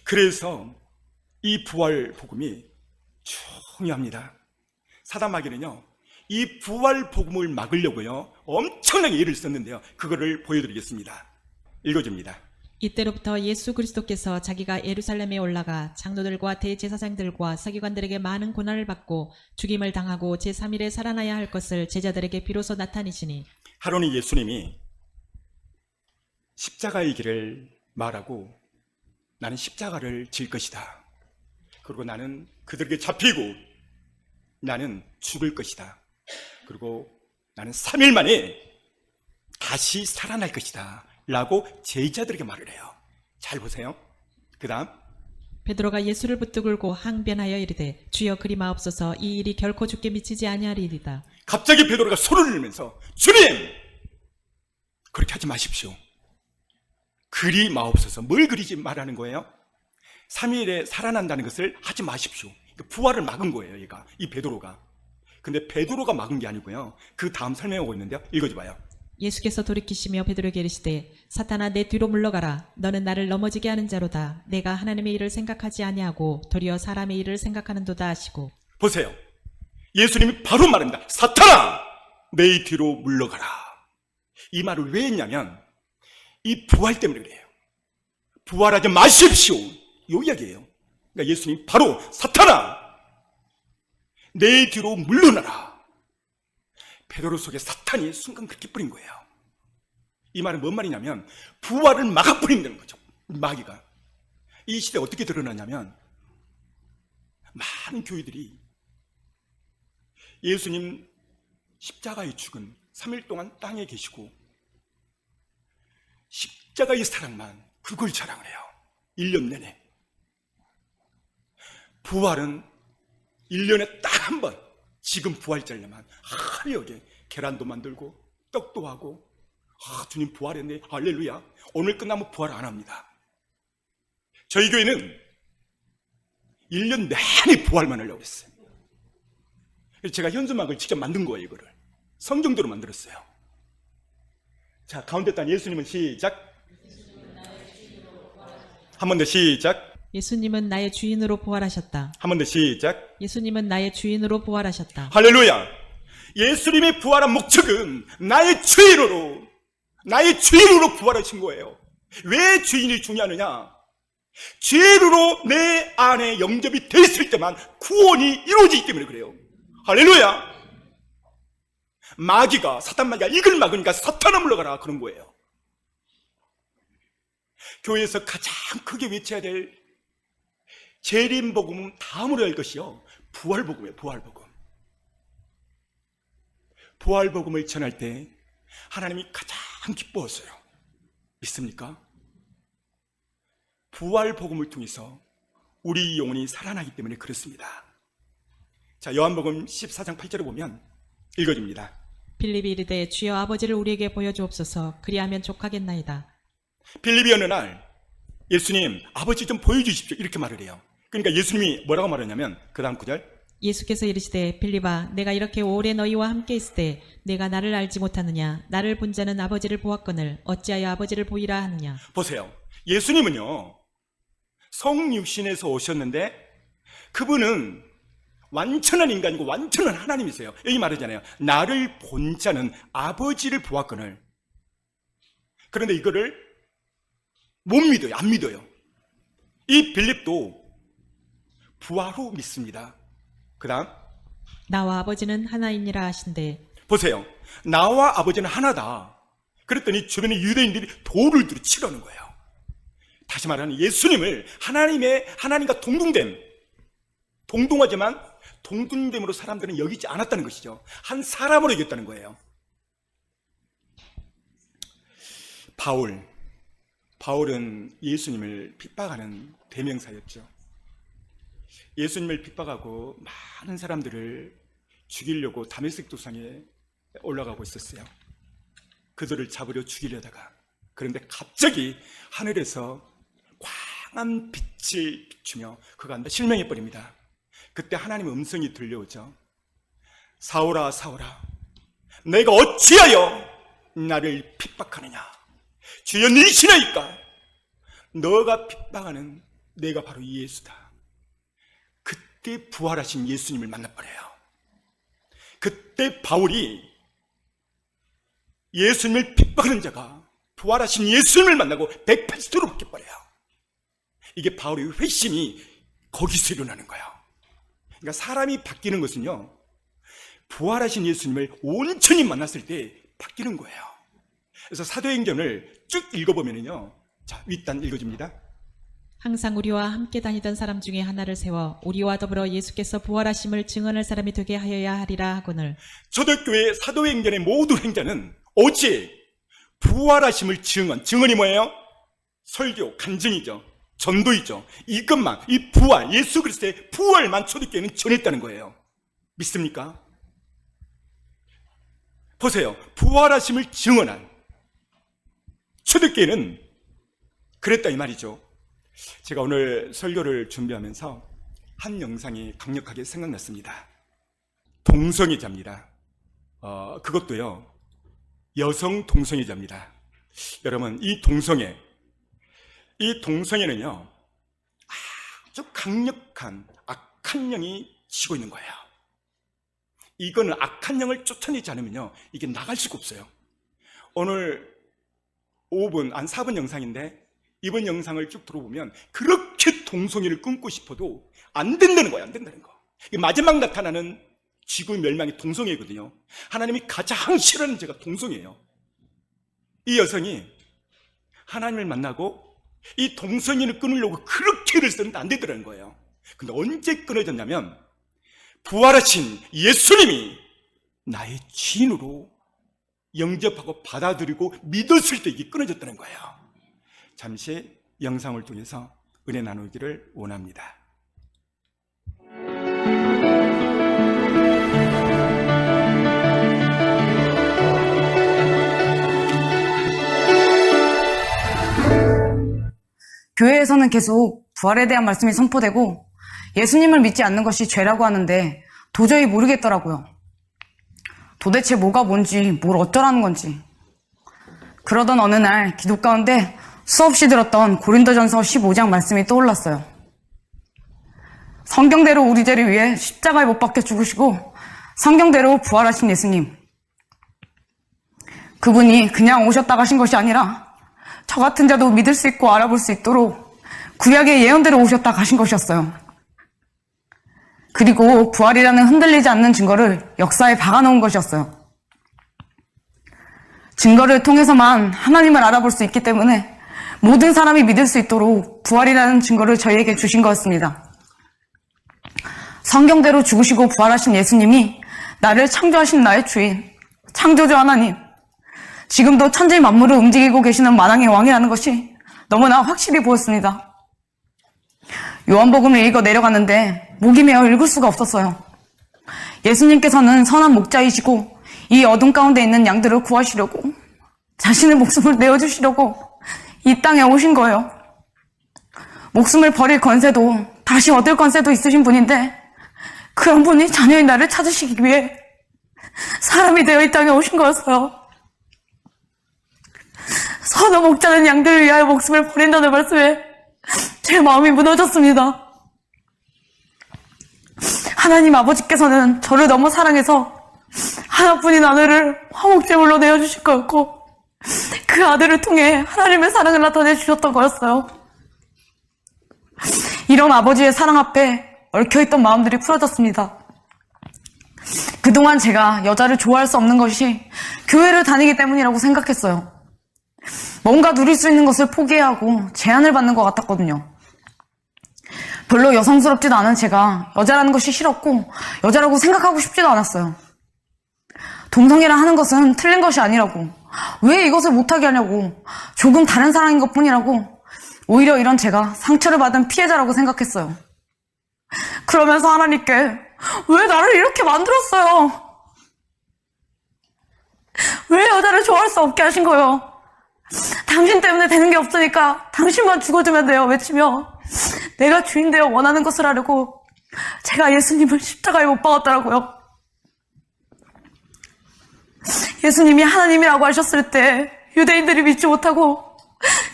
Speaker 2: 그래서 이 부활 복음이 중요합니다. 사단 마귀는요, 이 부활 복음을 막으려고요 엄청나게 애를 썼는데요, 그거를 보여드리겠습니다. 읽어줍니다.
Speaker 3: 이때로부터 예수 그리스도께서 자기가 예루살렘에 올라가 장로들과 대제사장들과 서기관들에게 많은 고난을 받고 죽임을 당하고 제3일에 살아나야 할 것을 제자들에게 비로소 나타내시니.
Speaker 2: 하루는 예수님이 십자가의 길을 말하고 나는 십자가를 질 것이다. 그리고 나는 그들에게 잡히고 나는 죽을 것이다. 그리고 나는 3일 만에 다시 살아날 것이다 라고 제자들에게 말을 해요. 잘 보세요. 그 다음
Speaker 3: 베드로가 예수를 붙들고 항변하여 이르되 주여 그리 마옵소서 이 일이 결코 죽게 미치지 아니하리이다.
Speaker 2: 갑자기 베드로가 소리를 내면서 주님! 그렇게 하지 마십시오. 그리 마옵소서. 뭘 그리지 말하는 거예요? 3일에 살아난다는 것을 하지 마십시오. 부활을 막은 거예요, 얘가. 이 베드로가. 근데 베드로가 막은 게 아니고요, 그 다음 설명하고 있는데요, 읽어줘봐요.
Speaker 3: 예수께서 돌이키시며 베드로에게 이르시되 사탄아 내 뒤로 물러가라. 너는 나를 넘어지게 하는 자로다. 내가 하나님의 일을 생각하지 아니하고 도리어 사람의 일을 생각하는도다 하시고.
Speaker 2: 보세요. 예수님이 바로 말합니다. 사탄아! 내 뒤로 물러가라. 이 말을 왜 했냐면 이 부활 때문에 그래요. 부활하지 마십시오. 요 이야기예요. 그러니까 예수님이 바로 사탄아! 내 뒤로 물러나라. 베드로 속에 사탄이 순간 그렇게 뿌린 거예요. 이 말은 뭔 말이냐면 부활을 막아버린다는 거죠. 마귀가. 이 시대에 어떻게 드러나냐면 많은 교회들이 예수님 십자가에 죽은 3일 동안 땅에 계시고 십자가의 사랑만 그걸 자랑을 해요. 1년 내내. 부활은 1년에 딱 한 번, 지금 부활절에만 화려하게 계란도 만들고 떡도 하고, 주님 부활했네, 할렐루야. 오늘 끝나면 부활 안 합니다. 저희 교회는 1년 내내 부활만 하려고 했어요. 그래서 제가 현수막을 직접 만든 거예요. 이거를 성경대로 만들었어요. 자, 가운데 단 예수님은 시작. 한 번 더 시작.
Speaker 3: 예수님은 나의 주인으로 부활하셨다.
Speaker 2: 한 번 더 시작.
Speaker 3: 예수님은 나의 주인으로 부활하셨다.
Speaker 2: 할렐루야. 예수님이 부활한 목적은 나의 주인으로 부활하신 거예요. 왜 주인이 중요하느냐? 죄로 내 안에 영접이 됐을 때만 구원이 이루어지기 때문에 그래요. 할렐루야. 마귀가, 사탄 마귀가 이걸 막으니까 사탄아 물러가라 그런 거예요. 교회에서 가장 크게 외쳐야 될 재림복음은 다음으로 할 것이요, 부활복음이에요. 부활복음. 부활복음을 전할 때 하나님이 가장 기뻐하세요. 믿습니까? 부활 복음을 통해서 우리 영혼이 살아나기 때문에 그렇습니다. 자, 요한복음 14장 8절을 보면 읽어줍니다.
Speaker 3: 빌립이 이르되 주여 아버지를 우리에게 보여주옵소서 그리하면 족하겠나이다.
Speaker 2: 빌립이 어느 날 예수님 아버지 좀 보여주십시오 이렇게 말을 해요. 그러니까 예수님이 뭐라고 말하냐면 그 다음 구절,
Speaker 3: 예수께서 이르시되 빌립아 내가 이렇게 오래 너희와 함께 있을 때 내가 나를 알지 못하느냐 나를 본 자는 아버지를 보았거늘 어찌하여 아버지를 보이라 하느냐.
Speaker 2: 보세요. 예수님은요 성육신에서 오셨는데 그분은 완전한 인간이고 완전한 하나님이세요. 여기 말하잖아요. 나를 본 자는 아버지를 보았거늘. 그런데 이거를 못 믿어요. 안 믿어요. 이 빌립도 부활 후 믿습니다. 그 다음
Speaker 3: 나와 아버지는 하나이니라 하신대.
Speaker 2: 보세요. 나와 아버지는 하나다. 그랬더니 주변의 유대인들이 돌을 들어 치려는 거예요. 다시 말하면 예수님을 하나님과 동등하지만 동등됨으로 사람들은 여기지 않았다는 것이죠. 한 사람으로 여겼다는 거예요. 바울은 예수님을 핍박하는 대명사였죠. 예수님을 핍박하고 많은 사람들을 죽이려고 다메섹 도상에 올라가고 있었어요. 그들을 잡으려 죽이려다가, 그런데 갑자기 하늘에서 광한 빛을 비추며 그가 실명해 버립니다. 그때 하나님의 음성이 들려오죠. 사울아 사울아 내가 어찌하여 나를 핍박하느냐. 주여 니시나이까. 너가 핍박하는 내가 바로 예수다. 그때 부활하신 예수님을 만나버려요. 그때 바울이 예수님을 핍박하는 자가 부활하신 예수님을 만나고 180도로 바뀌어버려요. 이게 바울의 회심이 거기서 일어나는 거예요. 그러니까 사람이 바뀌는 것은요, 부활하신 예수님을 온전히 만났을 때 바뀌는 거예요. 그래서 사도행전을 쭉 읽어보면요, 자, 윗단 읽어줍니다.
Speaker 3: 항상 우리와 함께 다니던 사람 중에 하나를 세워 우리와 더불어 예수께서 부활하심을 증언할 사람이 되게 하여야 하리라 하거늘.
Speaker 2: 초대교회 사도행전의 모든 행자는 오직 부활하심을 증언이 뭐예요? 설교, 간증이죠. 전도이죠. 이것만, 이 부활, 예수 그리스도의 부활만 초대교회는 전했다는 거예요. 믿습니까? 보세요. 부활하심을 증언한 초대교회는 그랬다 이 말이죠. 제가 오늘 설교를 준비하면서 한 영상이 강력하게 생각났습니다. 동성애자입니다. 그것도요, 여성 동성애자입니다. 여러분, 이 동성애는요, 아주 강력한 악한 영이 지고 있는 거예요. 이거는 악한 영을 쫓아내지 않으면요, 이게 나갈 수가 없어요. 오늘 5분, 한 4분 영상인데, 이번 영상을 쭉 들어보면 그렇게 동성애를 끊고 싶어도 안 된다는 거예요. 안 된다는 거. 마지막 나타나는 지구의 멸망이 동성애거든요. 하나님이 가장 싫어하는 죄가 동성애예요. 이 여성이 하나님을 만나고 이 동성애를 끊으려고 그렇게 애를 썼는데 안 되더라는 거예요. 근데 언제 끊어졌냐면 부활하신 예수님이 나의 주인으로 영접하고 받아들이고 믿었을 때 이게 끊어졌다는 거예요. 잠시 영상을 통해서 은혜 나누기를 원합니다.
Speaker 8: 교회에서는 계속 부활에 대한 말씀이 선포되고 예수님을 믿지 않는 것이 죄라고 하는데 도저히 모르겠더라고요. 도대체 뭐가 뭔지, 뭘 어쩌라는 건지. 그러던 어느 날 기도 가운데 수없이 들었던 고린도전서 15장 말씀이 떠올랐어요. 성경대로 우리 죄를 위해 십자가에 못 박혀 죽으시고 성경대로 부활하신 예수님. 그분이 그냥 오셨다 가신 것이 아니라 저 같은 자도 믿을 수 있고 알아볼 수 있도록 구약의 예언대로 오셨다 가신 것이었어요. 그리고 부활이라는 흔들리지 않는 증거를 역사에 박아놓은 것이었어요. 증거를 통해서만 하나님을 알아볼 수 있기 때문에 모든 사람이 믿을 수 있도록 부활이라는 증거를 저희에게 주신 거였습니다. 성경대로 죽으시고 부활하신 예수님이 나를 창조하신 나의 주인, 창조주 하나님, 지금도 천지 만물을 움직이고 계시는 만왕의 왕이라는 것이 너무나 확실히 보였습니다. 요한복음을 읽어 내려가는데 목이 메어 읽을 수가 없었어요. 예수님께서는 선한 목자이시고 이 어둠 가운데 있는 양들을 구하시려고 자신의 목숨을 내어주시려고 이 땅에 오신 거예요. 목숨을 버릴 권세도 다시 얻을 권세도 있으신 분인데 그런 분이 자녀인 나를 찾으시기 위해 사람이 되어 이 땅에 오신 거였어요. 선한 목자는 양들을 위하여 목숨을 버린다는 말씀에 제 마음이 무너졌습니다. 하나님 아버지께서는 저를 너무 사랑해서 하나뿐인 아들을 화목제물로 내어주실 거였고 그 아들을 통해 하나님의 사랑을 나타내 주셨던 거였어요. 이런 아버지의 사랑 앞에 얽혀있던 마음들이 풀어졌습니다. 그동안 제가 여자를 좋아할 수 없는 것이 교회를 다니기 때문이라고 생각했어요. 뭔가 누릴 수 있는 것을 포기해야 하고 제한을 받는 것 같았거든요. 별로 여성스럽지도 않은 제가 여자라는 것이 싫었고 여자라고 생각하고 싶지도 않았어요. 동성애라 하는 것은 틀린 것이 아니라고, 왜 이것을 못하게 하냐고, 조금 다른 사랑인 것뿐이라고, 오히려 이런 제가 상처를 받은 피해자라고 생각했어요. 그러면서 하나님께 왜 나를 이렇게 만들었어요? 왜 여자를 좋아할 수 없게 하신 거예요? 당신 때문에 되는 게 없으니까 당신만 죽어주면 돼요 외치며 내가 주인 되어 원하는 것을 하려고 제가 예수님을 십자가에 못 박았더라고요. 예수님이 하나님이라고 하셨을 때 유대인들이 믿지 못하고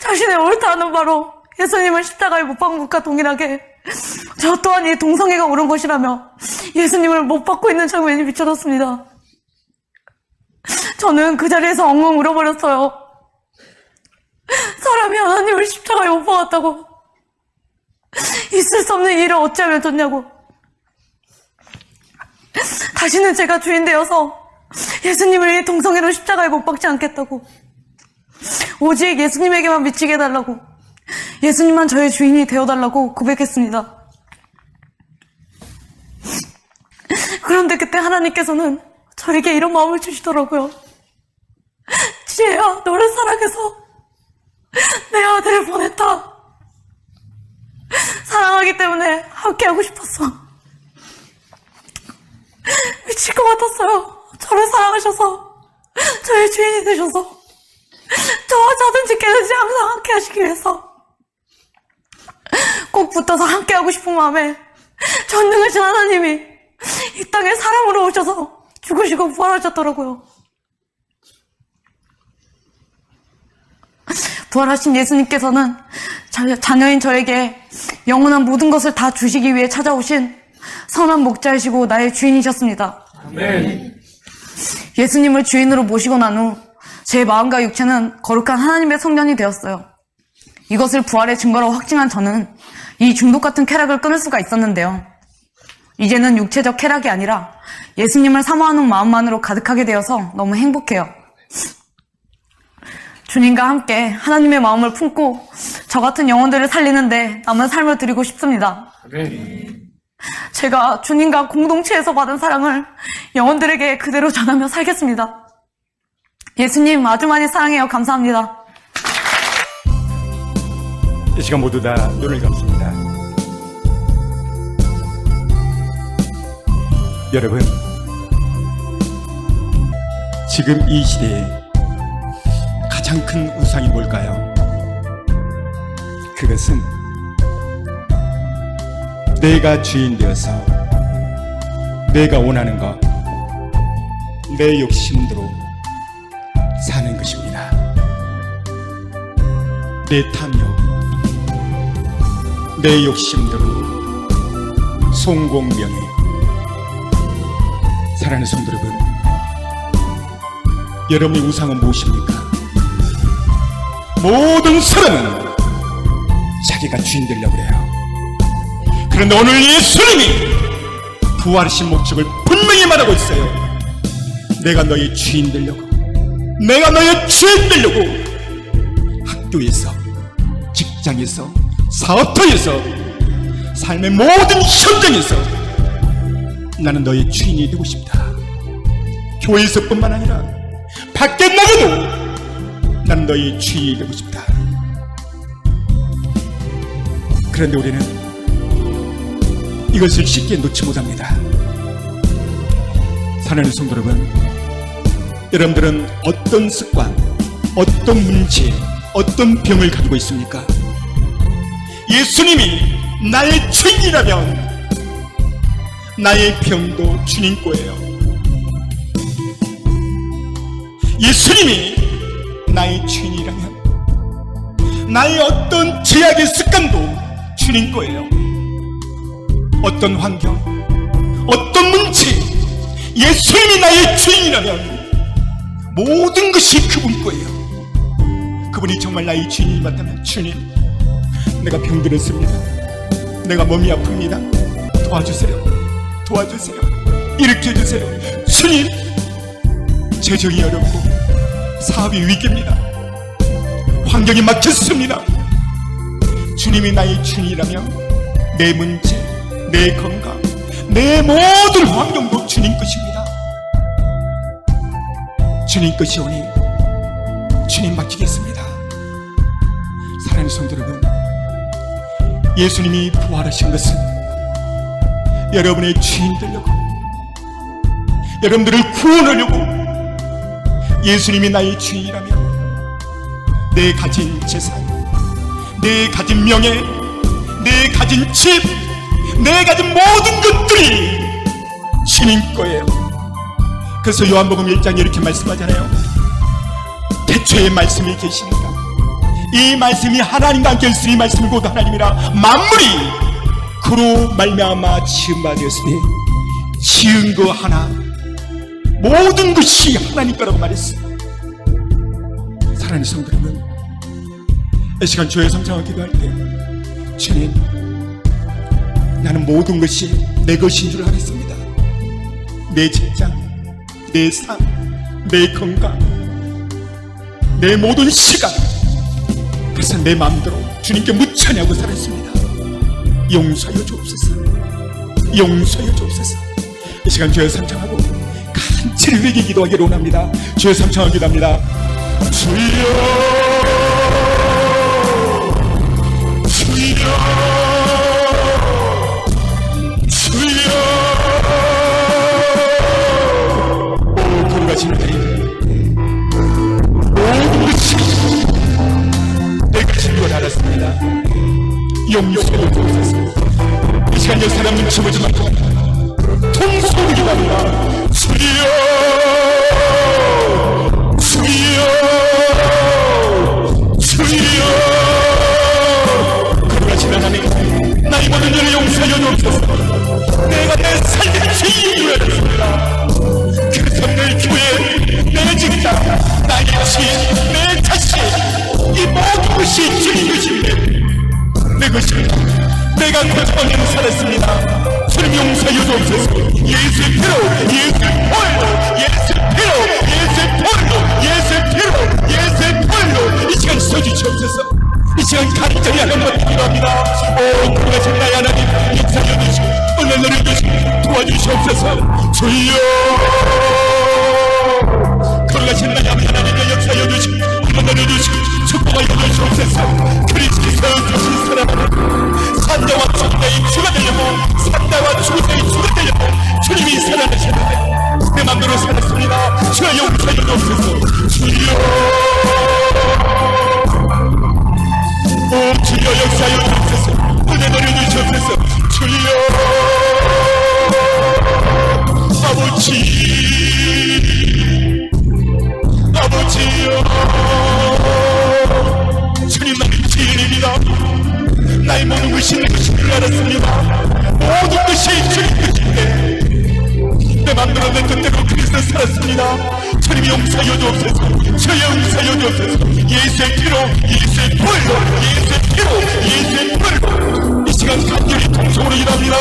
Speaker 8: 자신의 옳다는 바로 예수님을 십자가에 못 박은 것과 동일하게 저 또한 이 동성애가 옳은 것이라며 예수님을 못 박고 있는 장면이 비춰졌습니다. 저는 그 자리에서 엉엉 울어버렸어요. 사람이 하나님을 십자가에 못 박았다고, 있을 수 없는 일을 어찌하면 좋냐고, 다시는 제가 주인 되어서 예수님을 이 동성애로 십자가에 못 박지 않겠다고, 오직 예수님에게만 미치게 해달라고, 예수님만 저의 주인이 되어달라고 고백했습니다. 그런데 그때 하나님께서는 저에게 이런 마음을 주시더라고요. 지혜야, 너를 사랑해서 내 아들을 보냈다. 사랑하기 때문에 함께하고 싶었어. 미칠 것 같았어요. 저를 사랑하셔서 저의 주인이 되셔서 저와 자든지 깨든지 항상 함께 하시기 위해서 꼭 붙어서 함께하고 싶은 마음에 전능하신 하나님이 이 땅에 사람으로 오셔서 죽으시고 부활하셨더라고요. 부활하신 예수님께서는 자녀인 저에게 영원한 모든 것을 다 주시기 위해 찾아오신 선한 목자이시고 나의 주인이셨습니다. 아멘. 예수님을 주인으로 모시고 난 후 제 마음과 육체는 거룩한 하나님의 성전이 되었어요. 이것을 부활의 증거로 확증한 저는 이 중독 같은 쾌락을 끊을 수가 있었는데요. 이제는 육체적 쾌락이 아니라 예수님을 사모하는 마음만으로 가득하게 되어서 너무 행복해요. 주님과 함께 하나님의 마음을 품고 저 같은 영혼들을 살리는데 남은 삶을 드리고 싶습니다. 제가 주님과 공동체에서 받은 사랑을 영혼들에게 그대로 전하며 살겠습니다. 예수님 아주 많이 사랑해요. 감사합니다.
Speaker 2: 이 시간 모두 다 눈을 감습니다. 여러분, 지금 이 시대에 가장 큰 우상이 뭘까요? 그것은 내가 주인 되어서 내가 원하는 것, 내 욕심대로 사는 것입니다. 내 탐욕, 내 욕심대로 성공명예. 사랑하는 성도 여러분, 여러분의 우상은 무엇입니까? 모든 사람은 자기가 주인 되려고 그래요. 그런데 오늘 예수님이 부활하신 목적을 분명히 말하고 있어요. 내가 너의 주인 되려고, 내가 너의 주인 되려고. 학교에서, 직장에서, 사업터에서, 삶의 모든 현장에서 나는 너의 주인이 되고 싶다. 교회에서뿐만 아니라 밖에 나가도 나는 너의 주인이 되고 싶다. 그런데 우리는 이것을 쉽게 놓지 못합니다. 사랑하는 성도 여러분, 여러분들은 어떤 습관, 어떤 문제, 어떤 병을 가지고 있습니까? 예수님이 나의 주인이라면 나의 병도 주님 거예요. 예수님이 나의 주인이라면 나의 어떤 죄악의 습관도 주님 거예요. 어떤 환경, 어떤 문제, 예수님이 나의 주인이라면 모든 것이 그분 거예요. 그분이 정말 나의 주인이 맞다면, 주님, 내가 병들었습니다. 내가 몸이 아픕니다. 도와주세요. 도와주세요. 일으켜 주세요. 주님, 재정이 어렵고 사업이 위기입니다. 환경이 막혔습니다. 주님이 나의 주인이라면 내 문제, 내 건강, 내 모든 환경도 주님 것입니다. 주님 것이오니 주님 맡기겠습니다. 사랑하는 성도 여러분, 예수님이 부활하신 것은 여러분의 주인 되려고, 여러분들을 구원하려고. 예수님이 나의 주인이라면 내 가진 재산, 내 가진 명예, 내 가진 집, 내 가진 모든 것들이 주님 거예요. 그래서 요한복음 1장에 이렇게 말씀하잖아요. 태초에 말씀이 계십니다. 이 말씀이 하나님과 함께 있으니 말씀이 곧 하나님이라. 만물이 그로 말미암아 지은 바 되었으니 지은 거 하나 모든 것이 하나님 거라고 말했어요. 사랑하는 성도 여러분, 이 시간 주의 성장을 기도할 때, 주님, 나는 모든 것이 내 것인 줄 알았습니다. 내 직장, 내 삶, 내 건강, 내 모든 시간, 그래서 내 마음대로 주님께 무천하고 살았습니다. 용서하여 주옵소서. 용서하여 주옵소서. 이 시간 주의 성장하고 간절히 회개 기도하기를 원합니다. 주의 성장을 기도합니다. 주여, 주여, 주여. 오, 거룩하신 하나님, 모든 것이 내 것인 줄 알았습니다. 용서해 주옵소서. 이 시간 여 사람 눈치 보지 말고 통성을 기도합니다. 주여, 주여, 주여. 거룩하신 하나님, 나의 모든 죄를 용서하여 주옵소서. 내가 내 삶의 죄인 줄 알았습니다. 그래서 내 교회, 내 직장, 나의 집, 내 자식, 이 모든 것이 주님 것입니다. 내 것입니다. 내가 거듭하며 살았습니다. 주님 용서하여 주옵소서. 예수의 피로, 예수의 보혈로, 예수의 피로, 예수의 보혈로, 예수의 피로, 예수의 보혈로 이 시간 써주시옵소서. 이 시간 간절히 하나님을 기도합니다. 오, 거룩하신 나의 하나님, 역사여 주시고 은혜 내려주시고 도와주시옵소서. 주여, 거룩하신 나의 하나님의 역사여 주시고 은혜 내려주시고 축복하여 주시옵소서. 그리스도께서 주신 사랑을 산자와 죽자의 주가 되려고, 산자와 죽자의 주가 되려고 주님이 살아나셨는데 내 맘대로 살았습니다. 주여 용서해 주옵소서. 주여, 오, 주여 역사하여 주옵소서. 은혜 내려주시옵소서. 주여, 아버지, 아버지여, 주님 나의 주인입니다. 나의 모든 것이 내 것인 줄 알았습니다. 모든 것이 주님 것인데 내 맘대로 내 뜻대로 그리스도 살았습니다. 주님 용서하여 주옵소서. 주여 용서하여 주옵소서. 예수의 피로, 예수의 보혈로, 예수의 피로, 예수의 보혈로 이 시간 간절히 통성으로 일합니다.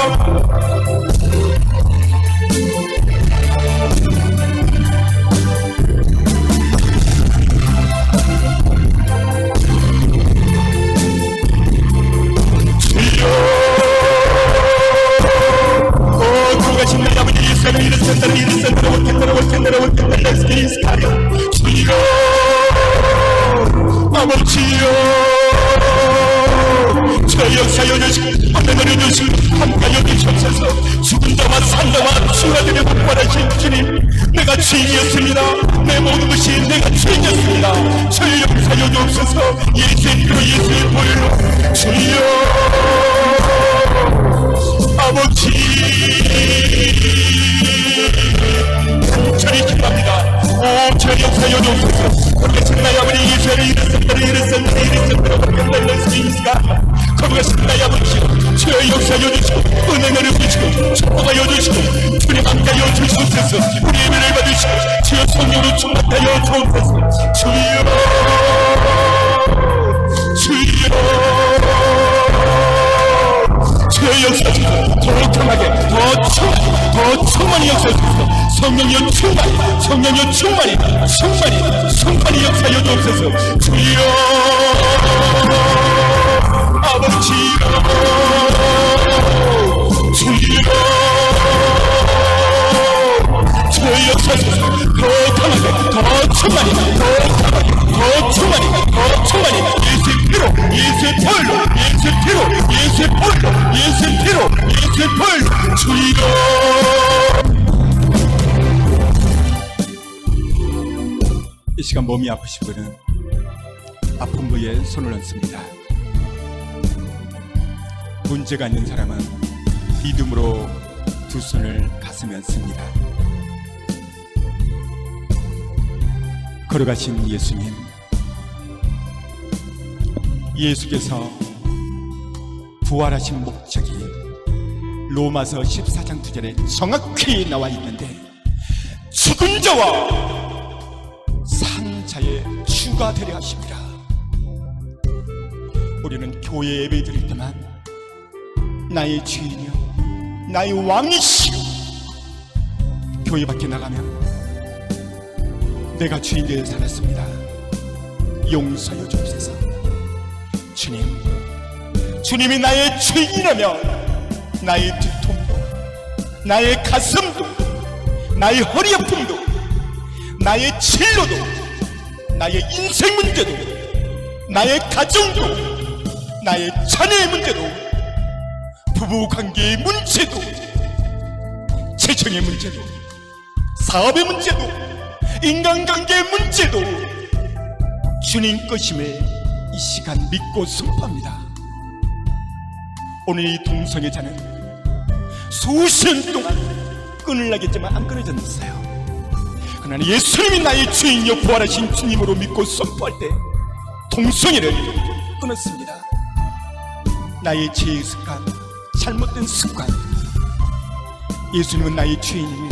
Speaker 2: 아버지여, 주의 역사여 주시고 은혜를 주시고 함께하여 주시옵소서. 죽은 자와 산 자와 주가들의 복받으신 주님, 내가 죄인이었습니다. 내 모든 것이 내가 죄인이었습니다. 주의 역사여 주옵소서. 예수의 피로 예수의 보혈로 주여 아버지 간절히 기도합니다. 오 주의 역사여 주옵소서. 거룩하신 나의 아버지 예수를 이랬었다고 끝날 수 있으니까 거룩하신 나의 아버지 주의 역사여 주시고 은혜를 주시고 축복하여 주시고 주님 함께하여 주시옵소서. 우리 예배를 받으시고 주여 성령으로 충만하여 주옵소서. 주여 주의 역사주소서. 더 강하게 더 충만히 역사주소서. 성령이여 충만히 역사여 주옵소서. 주여 아버지여 주여 주의 역사주소서. 더 강하게 더 충만히 예수의 피로 주여. 이 시간 몸이 아프신 분은 아픈 부위에 손을 얹습니다. 문제가 있는 사람은 믿음으로 두 손을 가슴에 얹습니다. 걸어가신 예수님, 예수께서 부활하신 목적이 로마서 14장 2절에 정확히 나와 있는데, 죽은 자와 산 자의 주가 되려 하십니다. 우리는 교회 예배 드릴 때만 나의 주인이요 나의 왕이시오, 교회 밖에 나가면 내가 주인 되어 살았습니다. 용서여 주옵소서. 주님이 나의 주인이라면 나의 두통도, 나의 가슴도, 나의 허리 아픔도, 나의 진로도, 나의 인생 문제도, 나의 가정도, 나의 자녀의 문제도, 부부관계의 문제도, 재정의 문제도, 사업의 문제도, 인간관계의 문제도 주님 것임을 이 시간 믿고 선포합니다. 오늘 이 동성애 자는 수십 년 동안 끊으려겠지만 안 끊어졌어요. 그러나 예수님이 나의 주인이요 부활하신 주님으로 믿고 선포할 때 동성애를 끊었습니다. 나의 죄의 습관, 잘못된 습관, 예수님은 나의 주인임을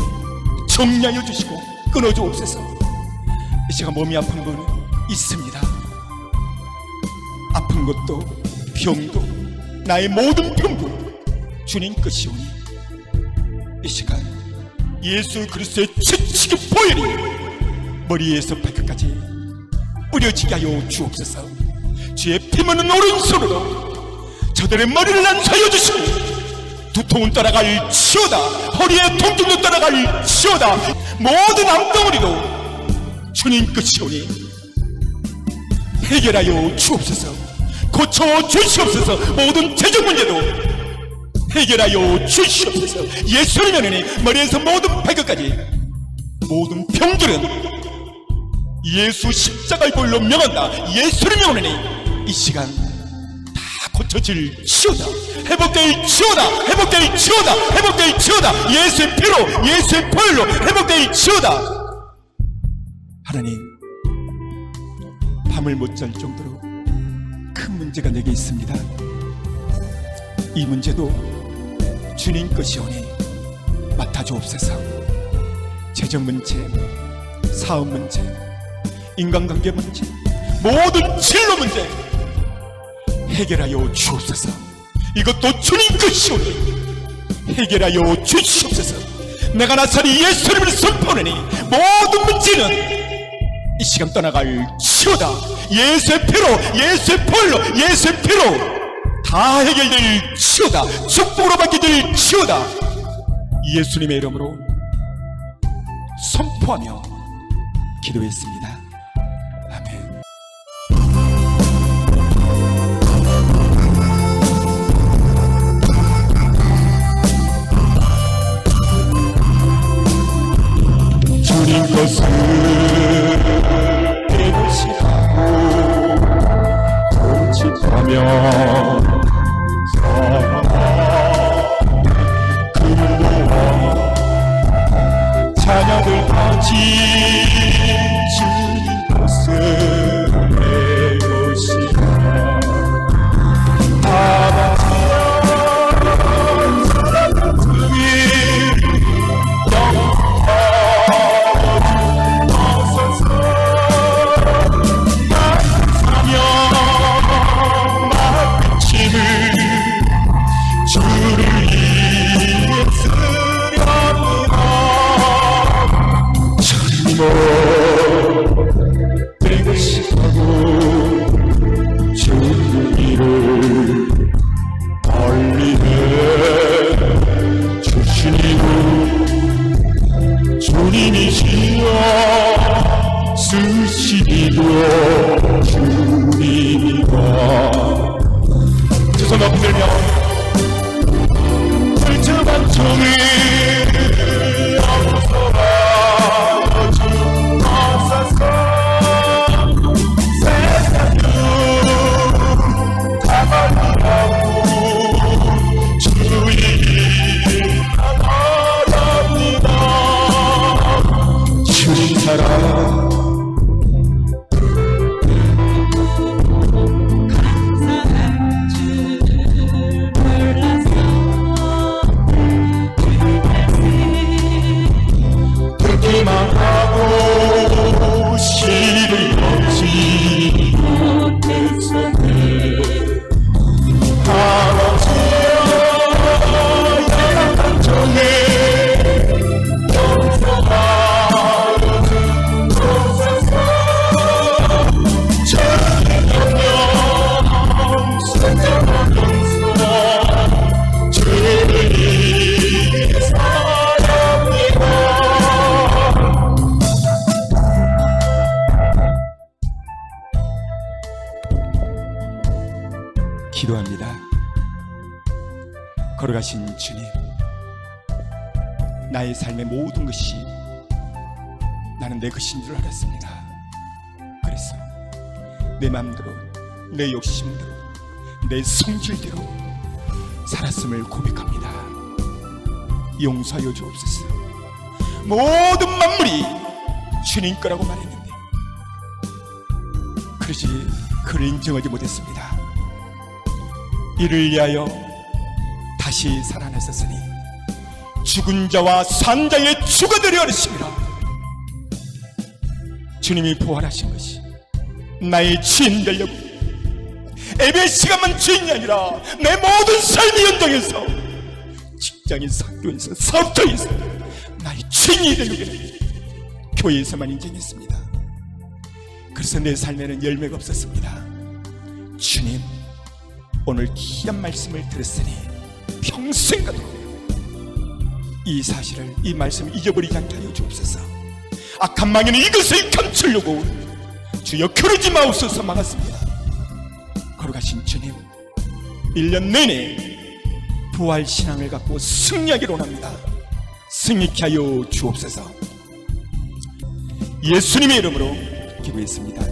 Speaker 2: 정리하여 주시고 끊어주옵소서. 이 시간 몸이 아픈 분은 있습니다. 아픈 것도 병도 나의 모든 병도 주님 것이오니 이 시간 예수 그리스도의 지치기 보혈이 머리에서 발끝까지 뿌려지게 하여 주옵소서. 주의 피 묻는 오른손으로 저들의 머리를 난사여 주시고 두통은 떠나갈 치오다, 허리의 통증도 떠나갈 치오다, 모든 암덩어리도 주님 것이오니 해결하여 주옵소서. 고쳐 주시옵소서. 모든 재정 문제도 해결하여 주시옵소서. 예수님의 은혜니 머리에서 모든 발끝까지 모든 병들은 예수 십자가의 보혈로 명한다. 예수님의 은혜니 이 시간 다 고쳐질 치오다, 회복될 치오다, 회복될 치오다, 회복될 치오다. 예수의 피로 예수의 보혈로 회복될 치오다. 하나님, 밤을 못 잘 정도로 큰 문제가 내게 있습니다. 이 문제도 주님 것이오니 맡아주옵소서. 재정 문제, 사업 문제, 인간관계 문제, 모든 진로 문제 해결하여 주옵소서. 이것도 주님 것이오니 해결하여 주시옵소서. 내가 나서리 예수님을 선포하니 모든 문제는 이 시간 떠나갈 치오다. 예수의 피로, 예수의 보혈로, 예수의 피로 다 해결될 치오다. 축복으로 받게 치오다. 예수님의 이름으로 선포하며 기도했습니다. 아멘. 것을 깨우시라고 도착하면 금도와 자녀들 가진 주님 것을 깨우시라 주님이시여 쓰시기도 주님이라 두손 엎들며 불처만 종을 앞서라 주옵소서 세상을 가만히하고 주의 사랑
Speaker 3: 감사할 줄 몰라서
Speaker 2: 듣기만 하고 실을 얻지 못했었네 아버지여 양한 정에 기도합니다. 걸어가신 주님, 나의 삶의 모든 것이 나는 내 것인 줄 알았습니다. 그래서 내 마음대로, 내 욕심대로, 내 성질대로 살았음을 고백합니다. 용서하여 주옵소서. 모든 만물이 주님 거라고 말했는데 그러지 그를 인정하지 못했습니다. 이를 위하여 다시 살아나셨으니 죽은 자와 산 자의 주가 되려 하심이라. 주님이 부활하신 것이 나의 죄인 되려고 예배 시간만 죄인이 아니라 내 모든 삶의 연장에서 직장에서 학교에서 사업장에서 나의 죄인이 되려고 교회에서만 인정했습니다. 그래서 내 삶에는 열매가 없었습니다. 주님, 오늘 귀한 말씀을 들었으니 평생 가도록 이 사실을, 이 말씀을 잊어버리지 않게 하여 주옵소서. 악한 망에는 이것을 감추려고 주여 그러지 마옵소서 막았습니다. 걸어가신 주님, 1년 내내 부활신앙을 갖고 승리하기를 원합니다. 승리케 하여 주옵소서. 예수님의 이름으로 기도했습니다.